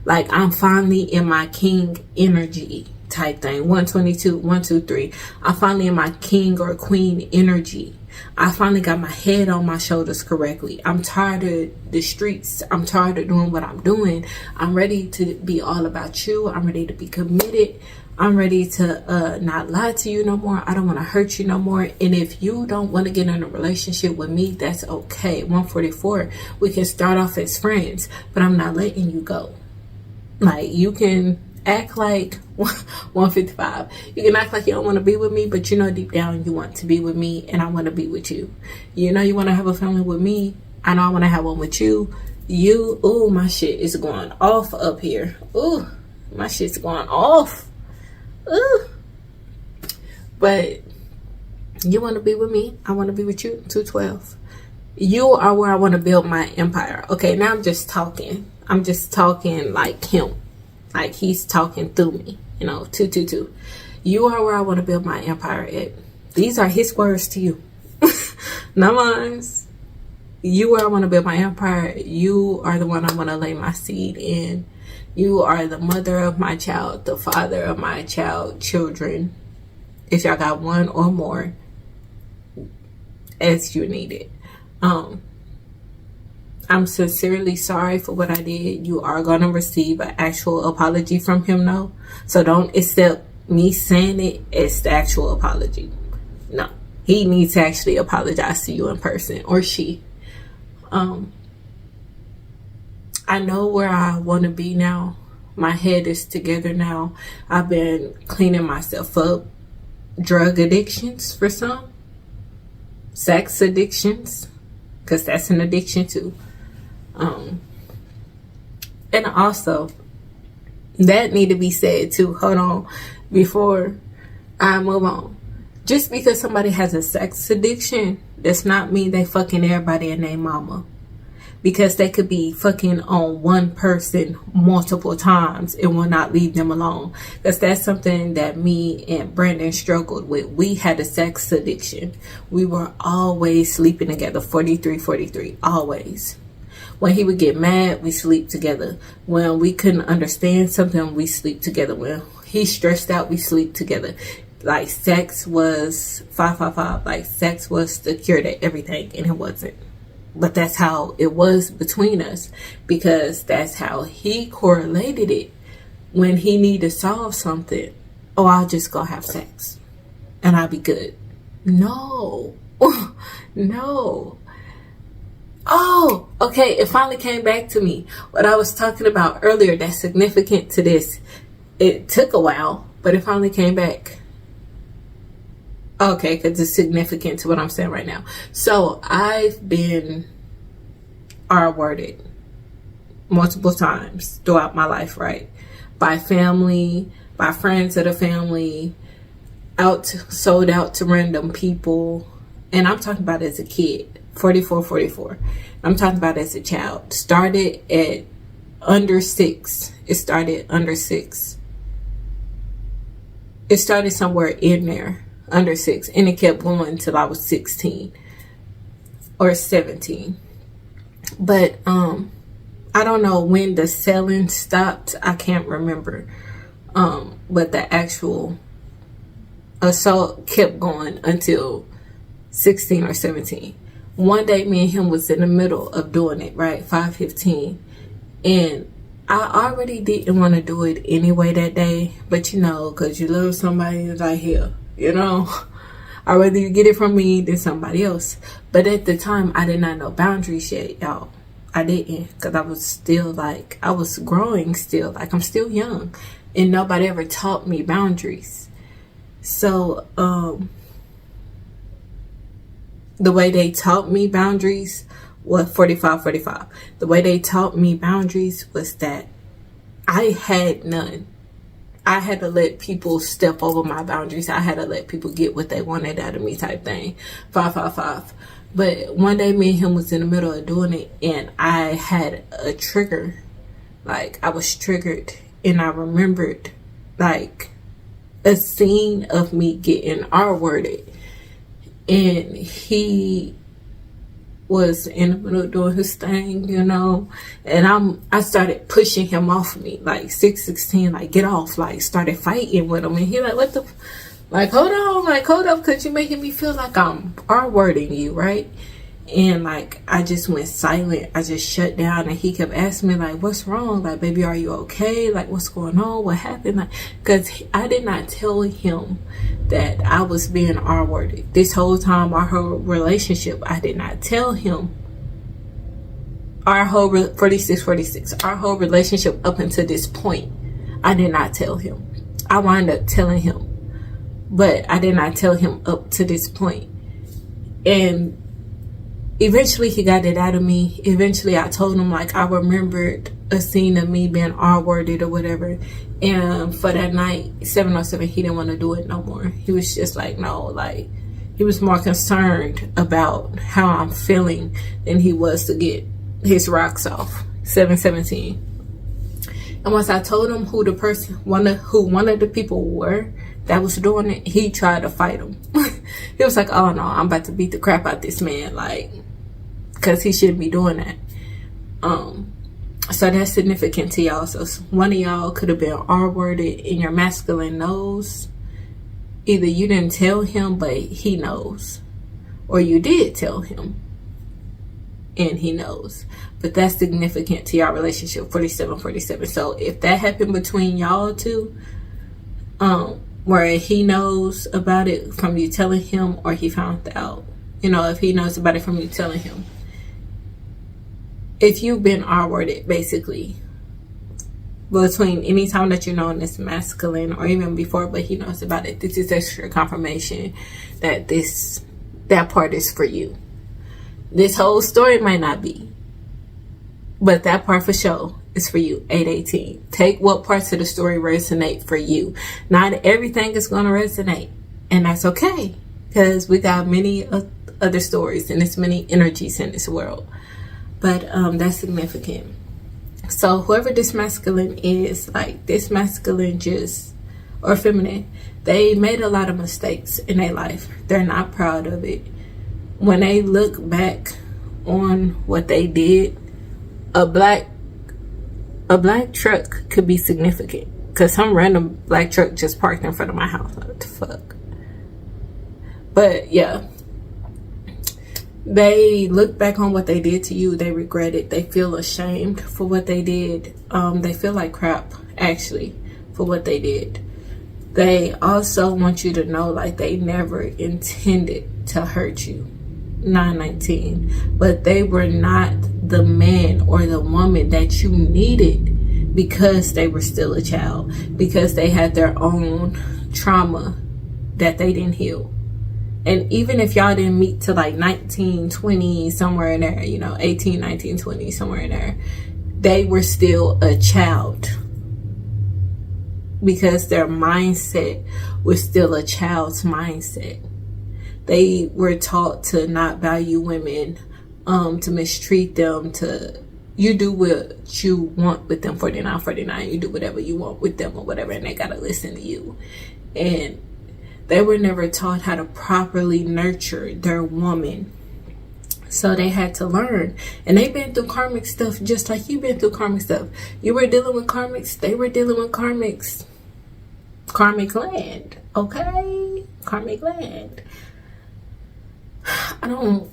Like, I'm finally in my king energy type thing. 122, 123. I'm finally in my king or queen energy. I finally got my head on my shoulders correctly. I'm tired of the streets. I'm tired of doing what I'm doing. I'm ready to be all about you. I'm ready to be committed. I'm ready to not lie to you no more. I don't want to hurt you no more. And if you don't want to get in a relationship with me, that's okay. 144, we can start off as friends, but I'm not letting you go. Like, you can act like 155. You can act like you don't want to be with me, but you know deep down you want to be with me, and I want to be with you. You know you want to have a family with me. I know I want to have one with you. Ooh, my shit is going off up here. Ooh, my shit's going off. Ooh. But you want to be with me, I want to be with you. 212. You are where I want to build my empire. Okay, now I'm just talking like him, like he's talking through me. 222. You are where I want to build my empire at. These are his words to you. Not mine. You are where I want to build my empire. You are the one I want to lay my seed in. You are the mother of my child, the father of my child, children. If y'all got one or more, as you need it. I'm sincerely sorry for what I did. You are going to receive an actual apology from him now. So don't accept me saying it as the actual apology. No. He needs to actually apologize to you in person, or she. I know where I want to be now. My head is together now. I've been cleaning myself up. Drug addictions for some. Sex addictions, because that's an addiction too. And also, that need to be said too. Hold on, before I move on. Just because somebody has a sex addiction does not mean they fucking everybody and their mama. Because they could be fucking on one person multiple times and will not leave them alone. Because that's something that me and Brandon struggled with. We had a sex addiction. We were always sleeping together. 43, always. When he would get mad, we sleep together. When we couldn't understand something, we sleep together. When he stressed out, we sleep together. Like, sex was 555. Like, sex was the cure to everything, and it wasn't. But that's how it was between us, because that's how he correlated it. When he needed to solve something, oh, I'll just go have sex and I'll be good. No. No. Oh, okay. It finally came back to me. What I was talking about earlier that's significant to this. It took a while, but it finally came back. Okay, because it's significant to what I'm saying right now. So I've been R-worded multiple times throughout my life, right? By family, by friends of the family, sold out to random people. And I'm talking about as a kid, 44. I'm talking about as a child. Started at under 6. It started under 6. It started somewhere in there, under 6. And it kept going until I was 16 or 17. But I don't know when the selling stopped. I can't remember. But the actual assault kept going until 16 or 17. One day me and him was in the middle of doing it, right? 5:15. And I already didn't want to do it anyway that day. But you know, because you love somebody like here, you know. I'd rather you get it from me than somebody else. But at the time, I did not know boundaries yet, y'all. I didn't. Because I was still like, I was growing still. Like, I'm still young. And nobody ever taught me boundaries. So, the way they taught me boundaries was 45. The way they taught me boundaries was that I had none. I had to let people step over my boundaries. I had to let people get what they wanted out of me type thing. 5. But one day me and him was in the middle of doing it and I had a trigger. Like, I was triggered and I remembered like a scene of me getting R-worded. And he was in the middle of doing his thing, you know, and I started pushing him off me, like 6:16, like get off, like started fighting with him, and he like, what the, like hold up, cause you making me feel like I'm R-wording you, right? And like I just went silent, I just shut down, and he kept asking me like, what's wrong? Like, baby, are you okay? Like, what's going on? What happened? Like, cause I did not tell him that I was being R-worded. This whole time, our whole relationship, I did not tell him. Our whole 46, our whole relationship up until this point, I did not tell him. I wound up telling him, but I did not tell him up to this point. And eventually he got it out of me. Eventually I told him like I remembered a scene of me being R-worded or whatever. And for that night, 707, he didn't want to do it no more. He was just like, no, like he was more concerned about how I'm feeling than he was to get his rocks off. 717. And once I told him who the person, one of the people were that was doing it, he tried to fight him. He was like, oh no, I'm about to beat the crap out this man, like, because he shouldn't be doing that. So that's significant to y'all. So one of y'all could have been R-worded and your masculine knows. Either you didn't tell him, but he knows. Or you did tell him and he knows. But that's significant to y'all relationship, 47. So if that happened between y'all two, where he knows about it from you telling him, or he found out, you know, if he knows about it from you telling him. If you've been R-worded, basically, between any time that you know this masculine or even before, but he knows about it, this is extra confirmation that that part is for you. This whole story might not be, but that part for sure is for you. 818. Take what parts of the story resonate for you. Not everything is going to resonate, and that's okay, because we got many other stories and there's many energies in this world. But that's significant. So whoever this masculine is, like this masculine just, or feminine, they made a lot of mistakes in their life. They're not proud of it. When they look back on what they did, a black truck could be significant. Because some random black truck just parked in front of my house. What the fuck? But yeah. They look back on what they did to you. They regret it. They feel ashamed for what they did. They feel like crap, actually, for what they did. They also want you to know, like, they never intended to hurt you. 919. But they were not the man or the woman that you needed because they were still a child. Because they had their own trauma that they didn't heal. And even if y'all didn't meet till like 19, 20, somewhere in there, you know, 18, 19, 20, somewhere in there, they were still a child. because their mindset was still a child's mindset. They were taught to not value women, to mistreat them, to you do what you want with them, 49, you do whatever you want with them or whatever, and they gotta listen to you. And they were never taught how to properly nurture their woman. So they had to learn. And they've been through karmic stuff just like you've been through karmic stuff. You were dealing with karmics, they were dealing with karmics. Karmic land, okay? Karmic land. I don't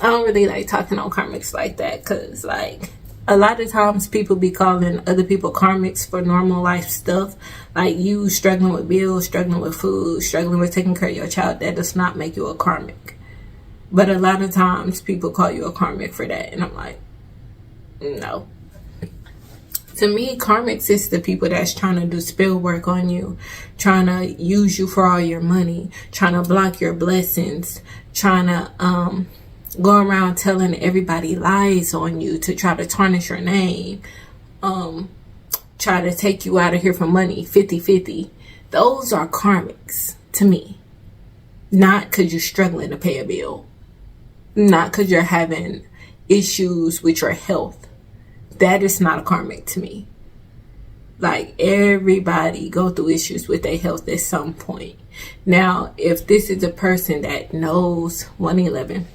really like talking on karmics like that, because like a lot of times people be calling other people karmics for normal life stuff, like you struggling with bills, struggling with food, struggling with taking care of your child. That does not make you a karmic. But a lot of times people call you a karmic for that, and I'm like, no. To me, karmics is the people that's trying to do spell work on you, trying to use you for all your money, trying to block your blessings, trying to go around telling everybody lies on you to try to tarnish your name, try to take you out of here for money, 50-50. Those are karmics to me. Not because you're struggling to pay a bill. Not because you're having issues with your health. That is not a karmic to me. Like, everybody go through issues with their health at some point. Now, if this is a person that knows 111,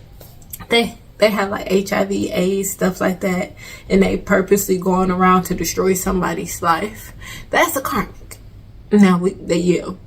they have like HIV, AIDS, stuff like that, and they purposely going around to destroy somebody's life, that's a karmic. Now, they yell.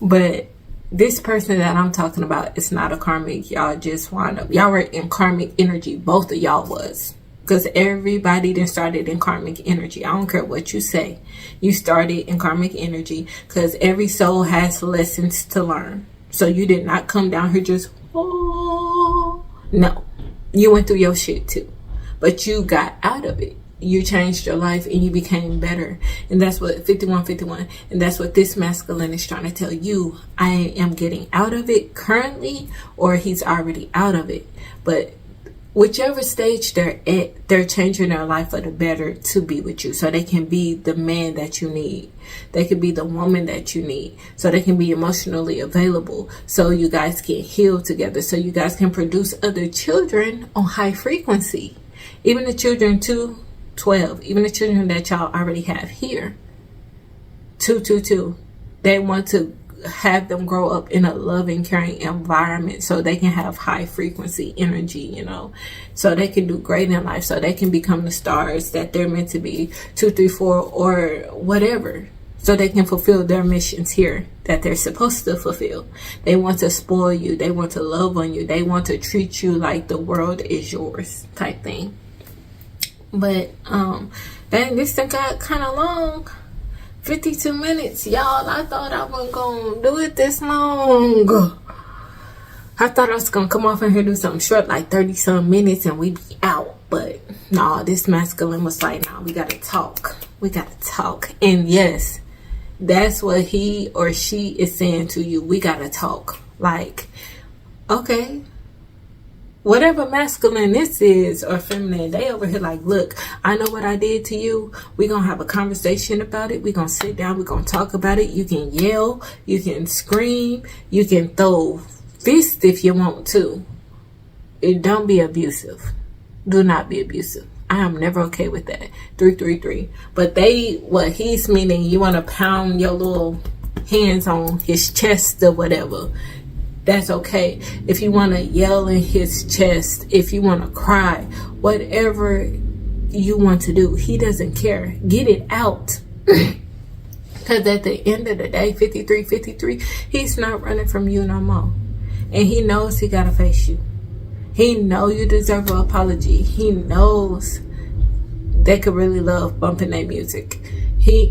But this person that I'm talking about is not a karmic. Y'all just wind up. Y'all were in karmic energy. Both of y'all was. Because everybody then started in karmic energy. I don't care what you say. You started in karmic energy because every soul has lessons to learn. So you did not come down here just, oh. No. You went through your shit too. But you got out of it. You changed your life and you became better. And that's what 5151. And that's what this masculine is trying to tell you. I am getting out of it currently, or he's already out of it. But whichever stage they're at, they're changing their life for the better to be with you. So they can be the man that you need. They can be the woman that you need. So they can be emotionally available. So you guys can heal together. So you guys can produce other children on high frequency. Even the children 212. Even the children that y'all already have here. 222. They want to have them grow up in a loving, caring environment so they can have high frequency energy, you know, so they can do great in life, so they can become the stars that they're meant to be, 234 or whatever, so they can fulfill their missions here that they're supposed to fulfill. They want to spoil you, they want to love on you, they want to treat you like the world is yours type thing. But dang, this thing got kind of long. 52 minutes, y'all. I thought I wasn't gonna do it this long. I thought I was gonna come off in here and do something short, like 30 some minutes, and we'd be out. But no, this masculine was like, nah, we gotta talk. We gotta talk. And yes, that's what he or she is saying to you. We gotta talk. Like, okay, whatever masculine this is or feminine, they over here like, look, I know what I did to you. We're going to have a conversation about it. We're going to sit down. We're going to talk about it. You can yell. You can scream. You can throw fists if you want to. Don't be abusive. Do not be abusive. I am never okay with that. 333. But what he's meaning, you want to pound your little hands on his chest or whatever. That's okay. If you want to yell in his chest, if you want to cry, whatever you want to do, he doesn't care. Get it out. Because at the end of the day, 53, he's not running from you no more. And he knows he got to face you. He knows you deserve an apology. He knows they could really love bumping their music.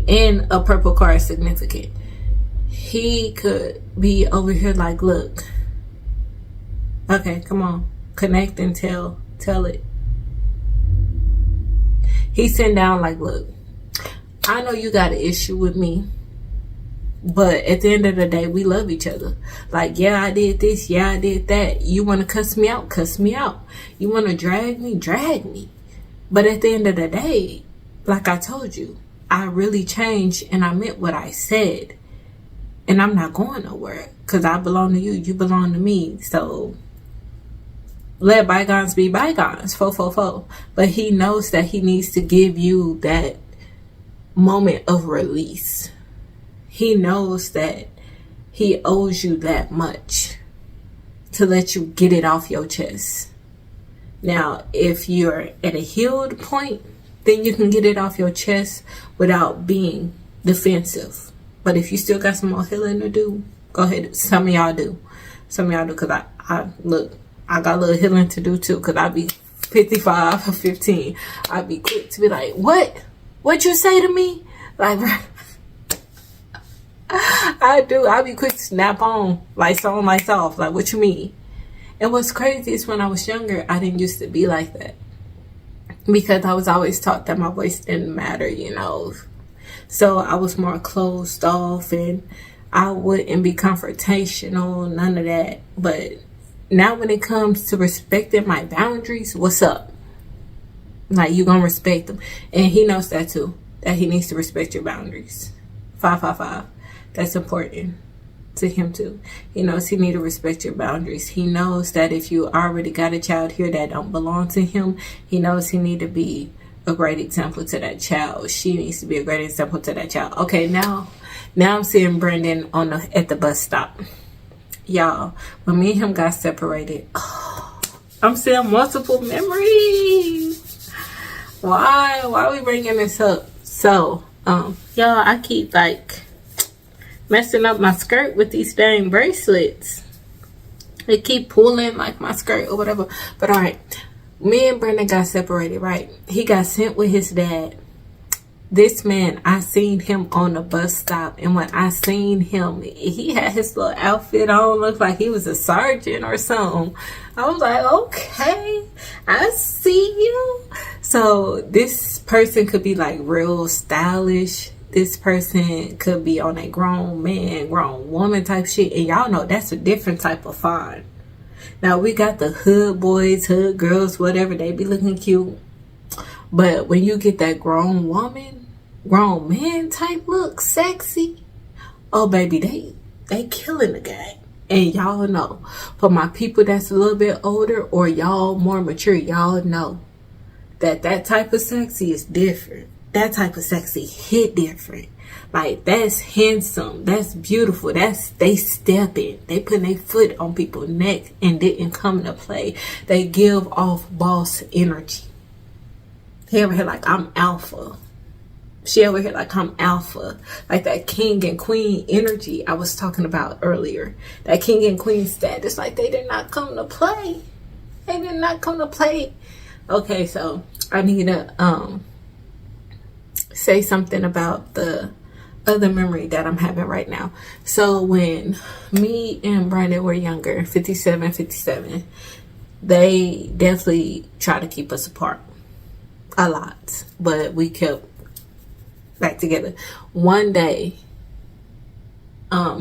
And a purple car is significant. He could be over here like, look, okay, come on, connect and tell it. He's sitting down like, look, I know you got an issue with me, but at the end of the day, we love each other. Like, yeah, I did this, yeah, I did that. You want to cuss me out? Cuss me out. You want to drag me? Drag me. But at the end of the day, like I told you, I really changed and I meant what I said. And I'm not going nowhere because I belong to you. You belong to me. So let bygones be bygones. Fo. But he knows that he needs to give you that moment of release. He knows that he owes you that much to let you get it off your chest. Now, if you're at a healed point, then you can get it off your chest without being defensive. But if you still got some more healing to do, go ahead. Some of y'all do. Because I got a little healing to do too. Because I be 55 or 15. I be quick to be like, what you say to me? Like, I do. I be quick to snap on. Lights on, lights off. Like, what you mean? And what's crazy is when I was younger, I didn't used to be like that. Because I was always taught that my voice didn't matter, you know. So I was more closed off and I wouldn't be confrontational, none of that. But now when it comes to respecting my boundaries, what's up? Like, you gonna respect them. And he knows that too, that he needs to respect your boundaries. 555. That's important to him too. He knows he need to respect your boundaries. He knows that if you already got a child here that don't belong to him, he knows he need to be a great example to that child. She needs to be a great example to that child. Okay, now I'm seeing Brendan at the bus stop. Y'all, when me and him got separated, I'm seeing multiple memories. Why are we bringing this up? So, y'all, I keep like messing up my skirt with these dang bracelets. They keep pulling like my skirt or whatever. But all right, me and Brendan got separated, right? He got sent with his dad. This man, I seen him on the bus stop, and when I seen him, he had his little outfit on, looked like he was a sergeant or something. I was like, okay, I see you. So this person could be like real stylish. This person could be on a grown man, grown woman type shit, and y'all know that's a different type of fine. Now we got the hood boys, hood girls, whatever, they be looking cute. But when you get that grown woman, grown man type look, sexy, oh baby, they killing the game. And y'all know, for my people that's a little bit older or y'all more mature, y'all know that type of sexy is different. That type of sexy hit different. Like, that's handsome, that's beautiful, they stepping, they putting their foot on people's neck and didn't come to play. They give off boss energy. He over here like, I'm alpha. She over here like, I'm alpha. Like that king and queen energy I was talking about earlier. That king and queen status. Like, they did not come to play. They did not come to play. Okay, so I need to say something about the other memory that I'm having right now. So when me and Brandon were younger, 57, they definitely tried to keep us apart. A lot, but we kept back together. One day,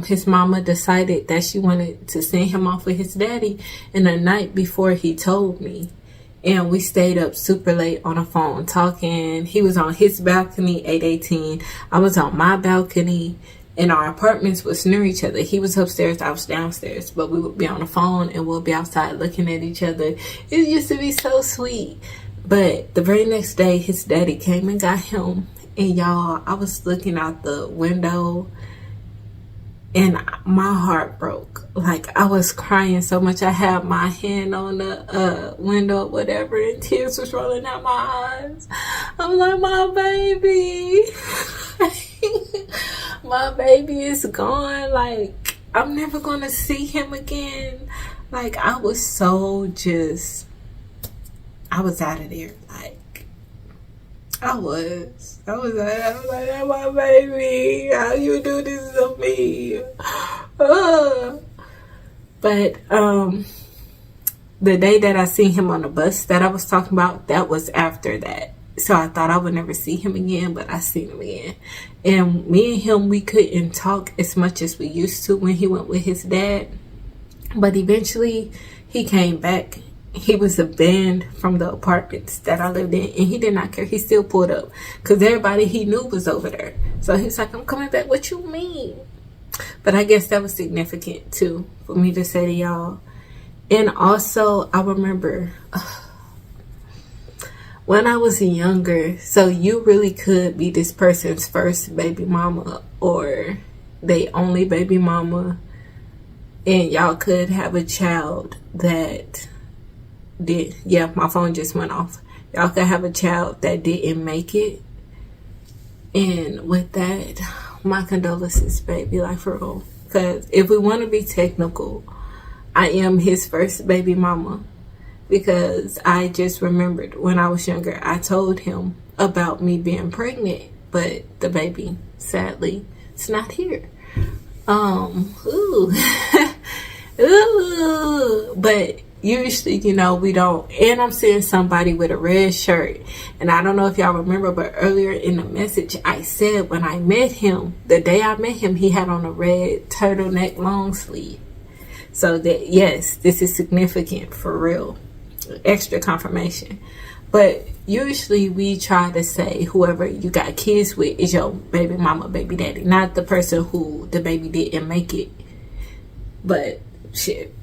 his mama decided that she wanted to send him off with his daddy, and the night before he told me, and we stayed up super late on the phone talking. He was on his balcony, 818. I was on my balcony, and our apartments was near each other. He was upstairs, I was downstairs, but we would be on the phone and we'll be outside looking at each other. It used to be so sweet. But the very next day, his daddy came and got him. And y'all, I was looking out the window and my heart broke. Like, I was crying so much. I had my hand on the window, whatever, and tears was rolling out my eyes. I'm like, my baby. My baby is gone. Like, I'm never going to see him again. Like, I was so just... I was out of there. Like, I was like, oh, my baby, how you do this to me? But the day that I seen him on the bus that I was talking about, that was after that. So I thought I would never see him again, but I seen him again. And me and him, we couldn't talk as much as we used to when he went with his dad. But eventually he came back he was banned from the apartments that I lived in, and he did not care. He still pulled up because everybody he knew was over there. So he's like, I'm coming back. What you mean? But I guess that was significant too for me to say to y'all. And also, I remember when I was younger, so you really could be this person's first baby mama or they only baby mama, and y'all could have a child that did, yeah, my phone just went off. Y'all could have a child that didn't make it. And with that, my condolences, baby, like for real. Because if we want to be technical, I am his first baby mama. Because I just remembered when I was younger, I told him about me being pregnant, but the baby, sadly, it's not here. Ooh. Ooh. But usually, you know, we don't. And I'm seeing somebody with a red shirt. And I don't know if y'all remember, but earlier in the message, I said when I met him, the day I met him, he had on a red turtleneck long sleeve. So that, yes, this is significant for real. Extra confirmation. But usually we try to say whoever you got kids with is your baby mama, baby daddy, not the person who the baby didn't make it. But shit,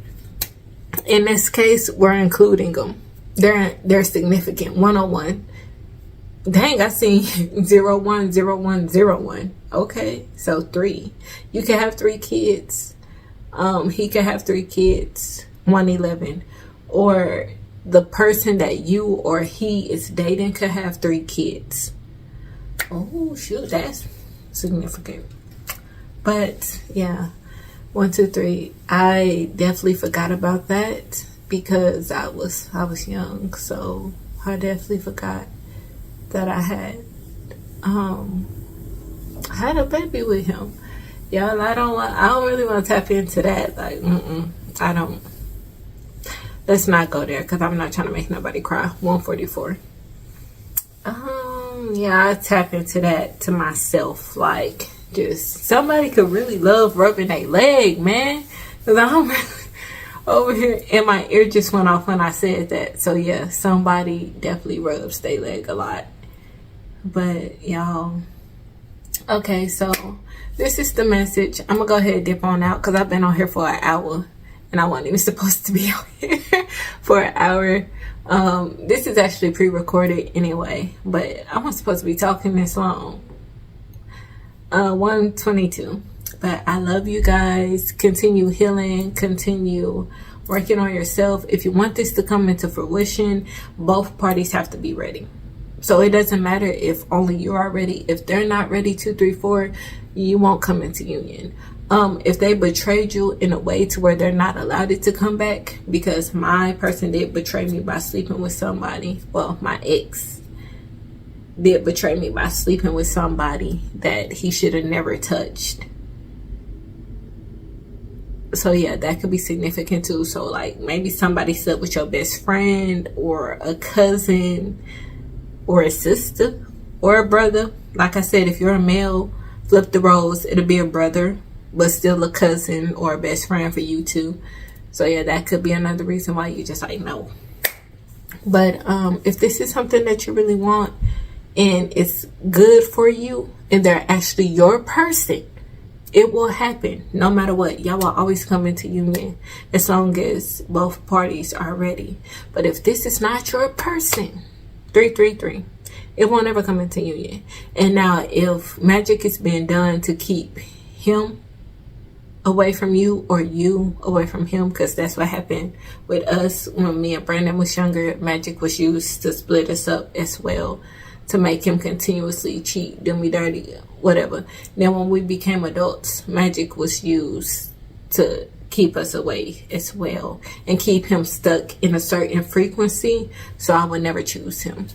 in this case, we're including them. They're significant. 101. Dang, I seen 010101. Okay, so 3. You can have 3 kids. He could have 3 kids. 111. Or the person that you or he is dating could have 3 kids. Oh shoot, that's significant. But yeah, 1, 2, 3. I definitely forgot about that because I was young, so I definitely forgot that I had a baby with him. Y'all, I don't really want to tap into that. Like, I don't. Let's not go there because I'm not trying to make nobody cry. 144. Yeah, I tap into that to myself. Like, just somebody could really love rubbing their leg, man. Because I'm really over here, and my ear just went off when I said that. So yeah, somebody definitely rubs their leg a lot. But y'all, okay, so this is the message. I'm gonna go ahead and dip on out because I've been on here for an hour. And I wasn't even supposed to be out here for an hour. This is actually pre-recorded anyway, but I wasn't supposed to be talking this long. 122. But I love you guys. Continue healing. Continue working on yourself. If you want this to come into fruition, both parties have to be ready. So it doesn't matter if only you are ready. If they're not ready, 2, 3, 4, you won't come into union. If they betrayed you in a way to where they're not allowed it to come back, because my person did betray me by sleeping with somebody. Well, my ex did betray me by sleeping with somebody that he should have never touched. So yeah, that could be significant too. So like maybe somebody slept with your best friend or a cousin or a sister or a brother. Like I said, if you're a male, flip the roles, it'll be a brother, but still a cousin or a best friend for you too. So yeah, that could be another reason why you just like no. But if this is something that you really want and it's good for you and they're actually your person, it will happen no matter what. Y'all will always come into union as long as both parties are ready. But if this is not your person, 333, it won't ever come into union. And now if magic is being done to keep him away from you or you away from him, because that's what happened with us when me and Brandon was younger, magic was used to split us up as well, to make him continuously cheat, do me dirty, whatever. Then when we became adults, magic was used to keep us away as well and keep him stuck in a certain frequency, so I would never choose him.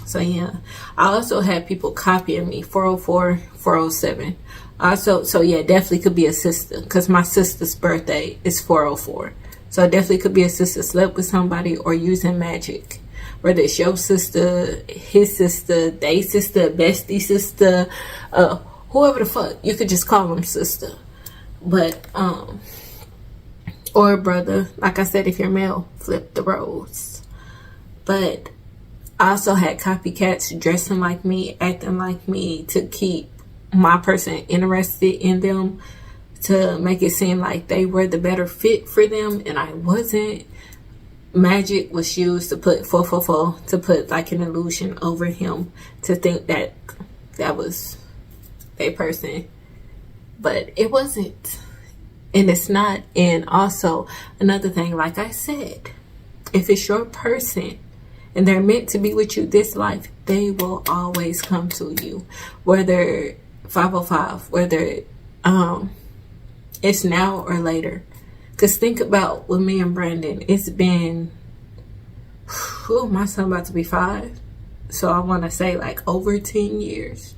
So yeah, I also had people copying me, 404, 407. Also, so yeah, definitely could be a sister, because my sister's birthday is 404. So it definitely could be a sister slept with somebody or using magic. Whether it's your sister, his sister, they sister, bestie sister, whoever the fuck, you could just call them sister. But or brother. Like I said, if you're male, flip the roles. But I also had copycats dressing like me, acting like me, to keep my person interested in them, to make it seem like they were the better fit for them, and I wasn't. Magic was used to put 444, to put like an illusion over him, to think that that was a person, but it wasn't, and it's not. And also another thing, like I said, if it's your person and they're meant to be with you this life, they will always come to you, whether 505, whether it's now or later. Because think about with me and Brandon, it's been, my son about to be 5. So I want to say like over 10 years.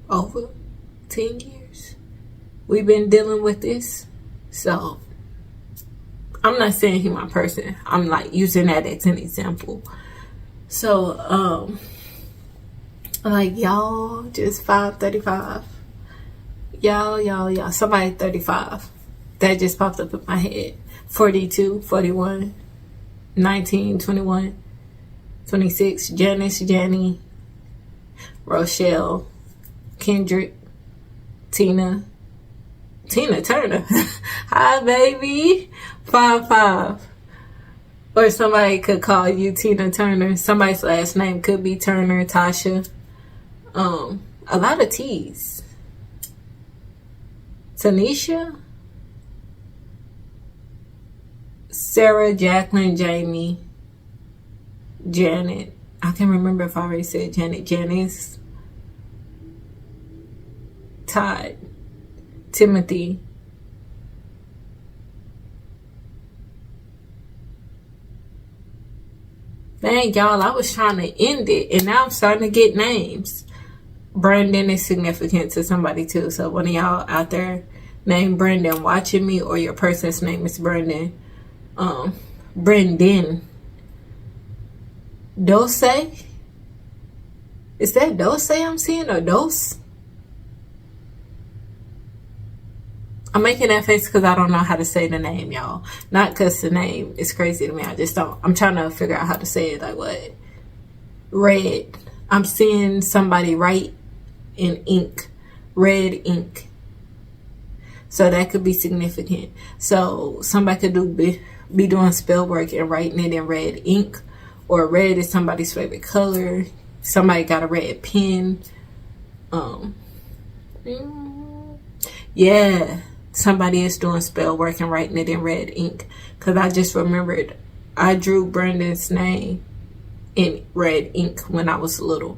Over 10 years. We've been dealing with this. So I'm not saying he's my person. I'm like using that as an example. So, like y'all just 535. Y'all. Somebody 35. That just popped up in my head. 42, 41, 19, 21, 26. Janice, Janny, Rochelle, Kendrick, Tina Turner. Hi, baby. 55. Or somebody could call you Tina Turner. Somebody's last name could be Turner, Tasha. A lot of T's. Tanisha, Sarah, Jacqueline, Jamie, Janet. I can't remember if I already said Janet. Janice, Todd, Timothy, dang, y'all, I was trying to end it, and now I'm starting to get names. Brandon is significant to somebody too. So one of y'all out there named Brandon watching me, or your person's name is Brandon. Brendan. Dose? Is that Dose I'm seeing, or Dose? I'm making that face because I don't know how to say the name, y'all. Not because the name is crazy to me. I just don't. I'm trying to figure out how to say it. Like what? Red. I'm seeing somebody write in ink. Red ink. So that could be significant. So somebody could be doing spell work and writing it in red ink. Or red is somebody's favorite color. Somebody got a red pen. Yeah. Somebody is doing spell work and writing it in red ink. Because I just remembered I drew Brandon's name in red ink when I was little.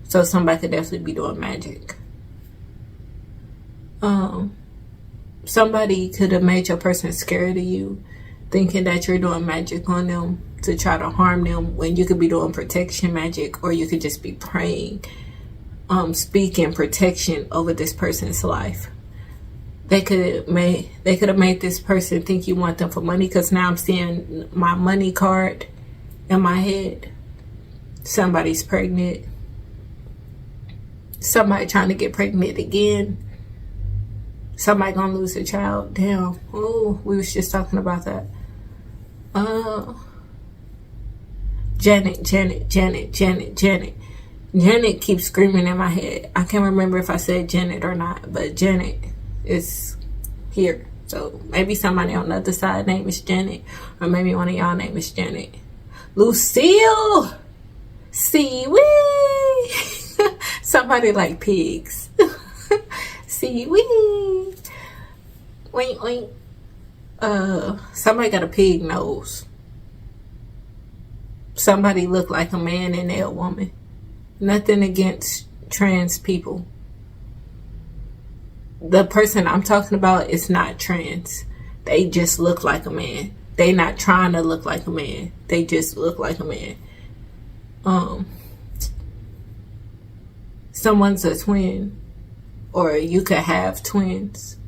So somebody could definitely be doing magic. Somebody could have made your person scared of you, thinking that you're doing magic on them to try to harm them, when you could be doing protection magic, or you could just be praying, speaking protection over this person's life. They could have made this person think you want them for money, because now I'm seeing my money card in my head. Somebody's pregnant. Somebody trying to get pregnant again. Somebody gonna lose a child. Damn. Oh, we was just talking about that. Janet. Janet keeps screaming in my head. I can't remember if I said Janet or not, but Janet is here. So maybe somebody on the other side name is Janet, or maybe one of y'all name is Janet. Lucille. Seaweed. Somebody like pigs. Seaweed. Wink, wink. Somebody got a pig nose. Somebody look like a man and they're a woman. Nothing against trans people. The person I'm talking about is not trans. They just look like a man. They not trying to look like a man. They just look like a man. Someone's a twin, or you could have twins.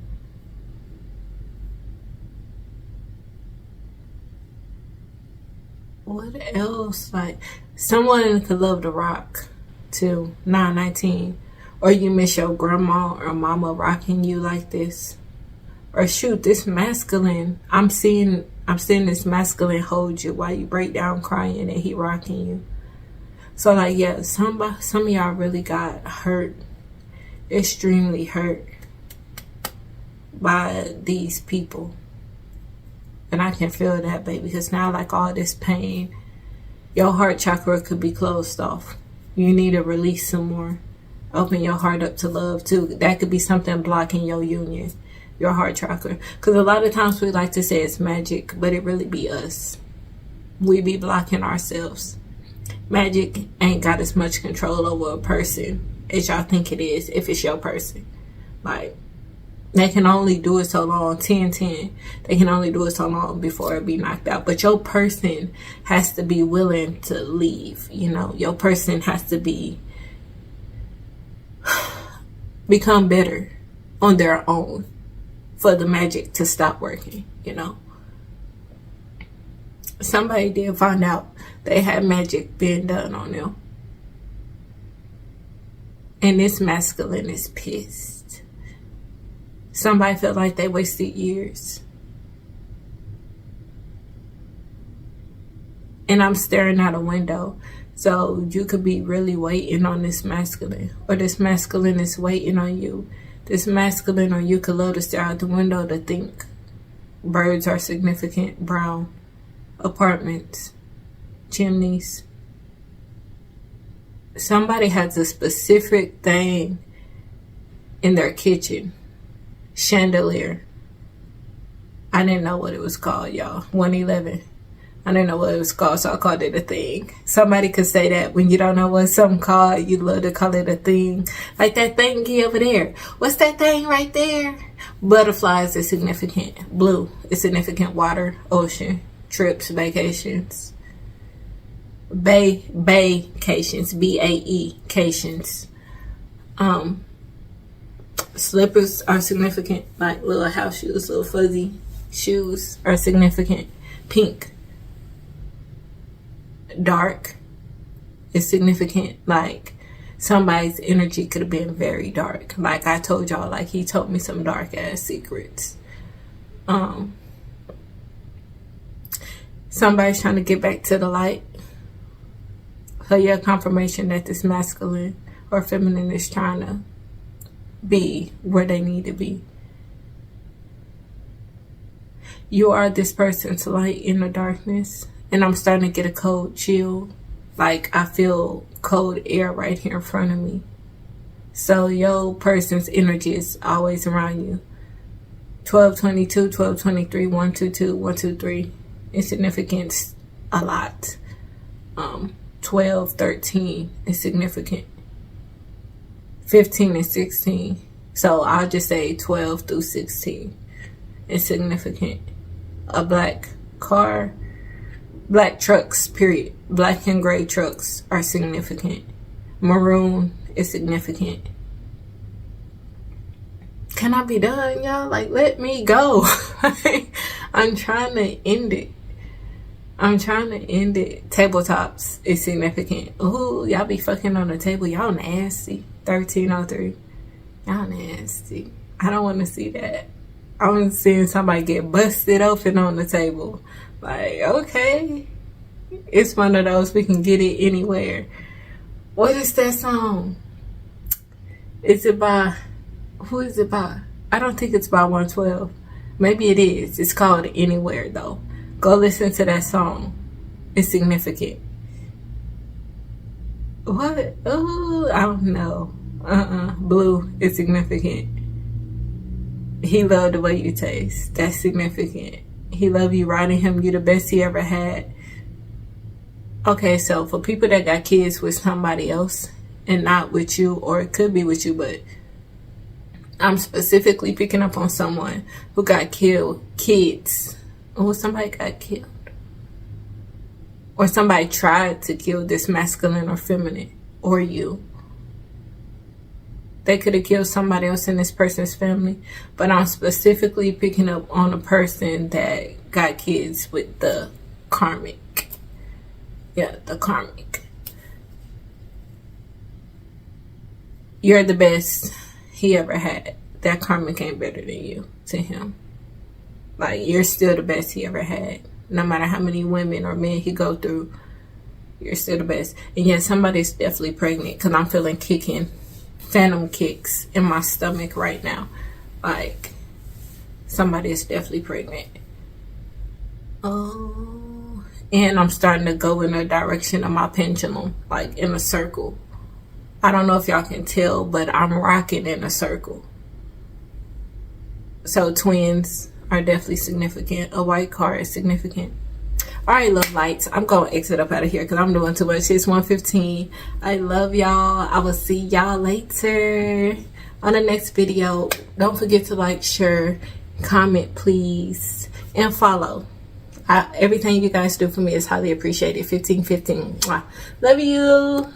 What else? Like, someone could love to rock too. 919. Or you miss your grandma or mama rocking you like this. Or shoot, this masculine, I'm seeing this masculine hold you while you break down crying and he rocking you. So like, yeah, some of y'all really got hurt, extremely hurt by these people. And I can feel that, baby, because now like all this pain, your heart chakra could be closed off. You need to release some more. Open your heart up to love too. That could be something blocking your union, your heart chakra. Because a lot of times we like to say it's magic, but it really be us. We be blocking ourselves. Magic ain't got as much control over a person as y'all think it is if it's your person. Like, they can only do it so long, 10-10. They can only do it so long before it be knocked out. But your person has to be willing to leave, you know. Your person has to become better on their own for the magic to stop working, you know. Somebody did find out they had magic being done on them. And this masculine is pissed. Somebody felt like they wasted years. And I'm staring out a window. So you could be really waiting on this masculine. Or this masculine is waiting on you. This masculine or you could love to stare out the window to think. Birds are significant. Brown. Apartments. Chimneys. Somebody has a specific thing in their kitchen. Chandelier. I didn't know what it was called, y'all. 111. I didn't know what it was called, so I called it a thing. Somebody could say that when you don't know what something called, you love to call it a thing. Like that thingy over there. What's that thing right there? Butterflies is significant. Blue is significant. Water, ocean, trips, vacations. Vacations. B-A-E-cations. Slippers are significant, like little house shoes, little fuzzy shoes are significant. Pink. Dark is significant, like somebody's energy could have been very dark. Like I told y'all, like he told me some dark ass secrets. Somebody's trying to get back to the light. So yeah, confirmation that this masculine or feminine is trying to be where they need to be. You are this person's light in the darkness. And I'm starting to get a cold chill. Like I feel cold air right here in front of me. So your person's energy is always around you. 1222, 1223, 122, 123. Insignificance a lot. 12, 13 is significant. 15 and 16. So I'll just say 12 through 16 is significant. A black car, black trucks, period. Black and gray trucks are significant. Maroon is significant. Can I be done, y'all? Like, let me go. I'm trying to end it. Tabletops is significant. Ooh, y'all be fucking on the table. Y'all nasty. 1303. Y'all nasty. I don't want to see that. I want to see somebody get busted open on the table. Like, okay. It's one of those, we can get it anywhere. What is that song? Is it by, who is it by? I don't think it's by 112. Maybe it is. It's called Anywhere, though. Go listen to that song. It's significant. What? Oh, I don't know. Blue is significant. He loved the way you taste. That's significant. He loved you riding him. You the best he ever had. Okay, so for people that got kids with somebody else and not with you, or it could be with you, but I'm specifically picking up on someone who got killed. Kids. Oh, somebody got killed. Or somebody tried to kill this masculine or feminine, or you. They could have killed somebody else in this person's family, but I'm specifically picking up on a person that got kids with the karmic. Yeah, the karmic. You're the best he ever had. That karmic ain't better than you to him. Like, you're still the best he ever had. No matter how many women or men he go through, you're still the best. And yeah, somebody's definitely pregnant, because I'm feeling phantom kicks in my stomach right now. Like, somebody is definitely pregnant. Oh, and I'm starting to go in the direction of my pendulum, like in a circle. I don't know if y'all can tell, but I'm rocking in a circle. So twins are definitely significant. A white car is significant. All right, love lights, I'm gonna exit up out of here because I'm doing too much. It's 1:15. I love y'all. I will see y'all later on the next video. Don't forget to like, share, comment, please, and follow. Everything you guys do for me is highly appreciated. 1515. Mwah. Love you.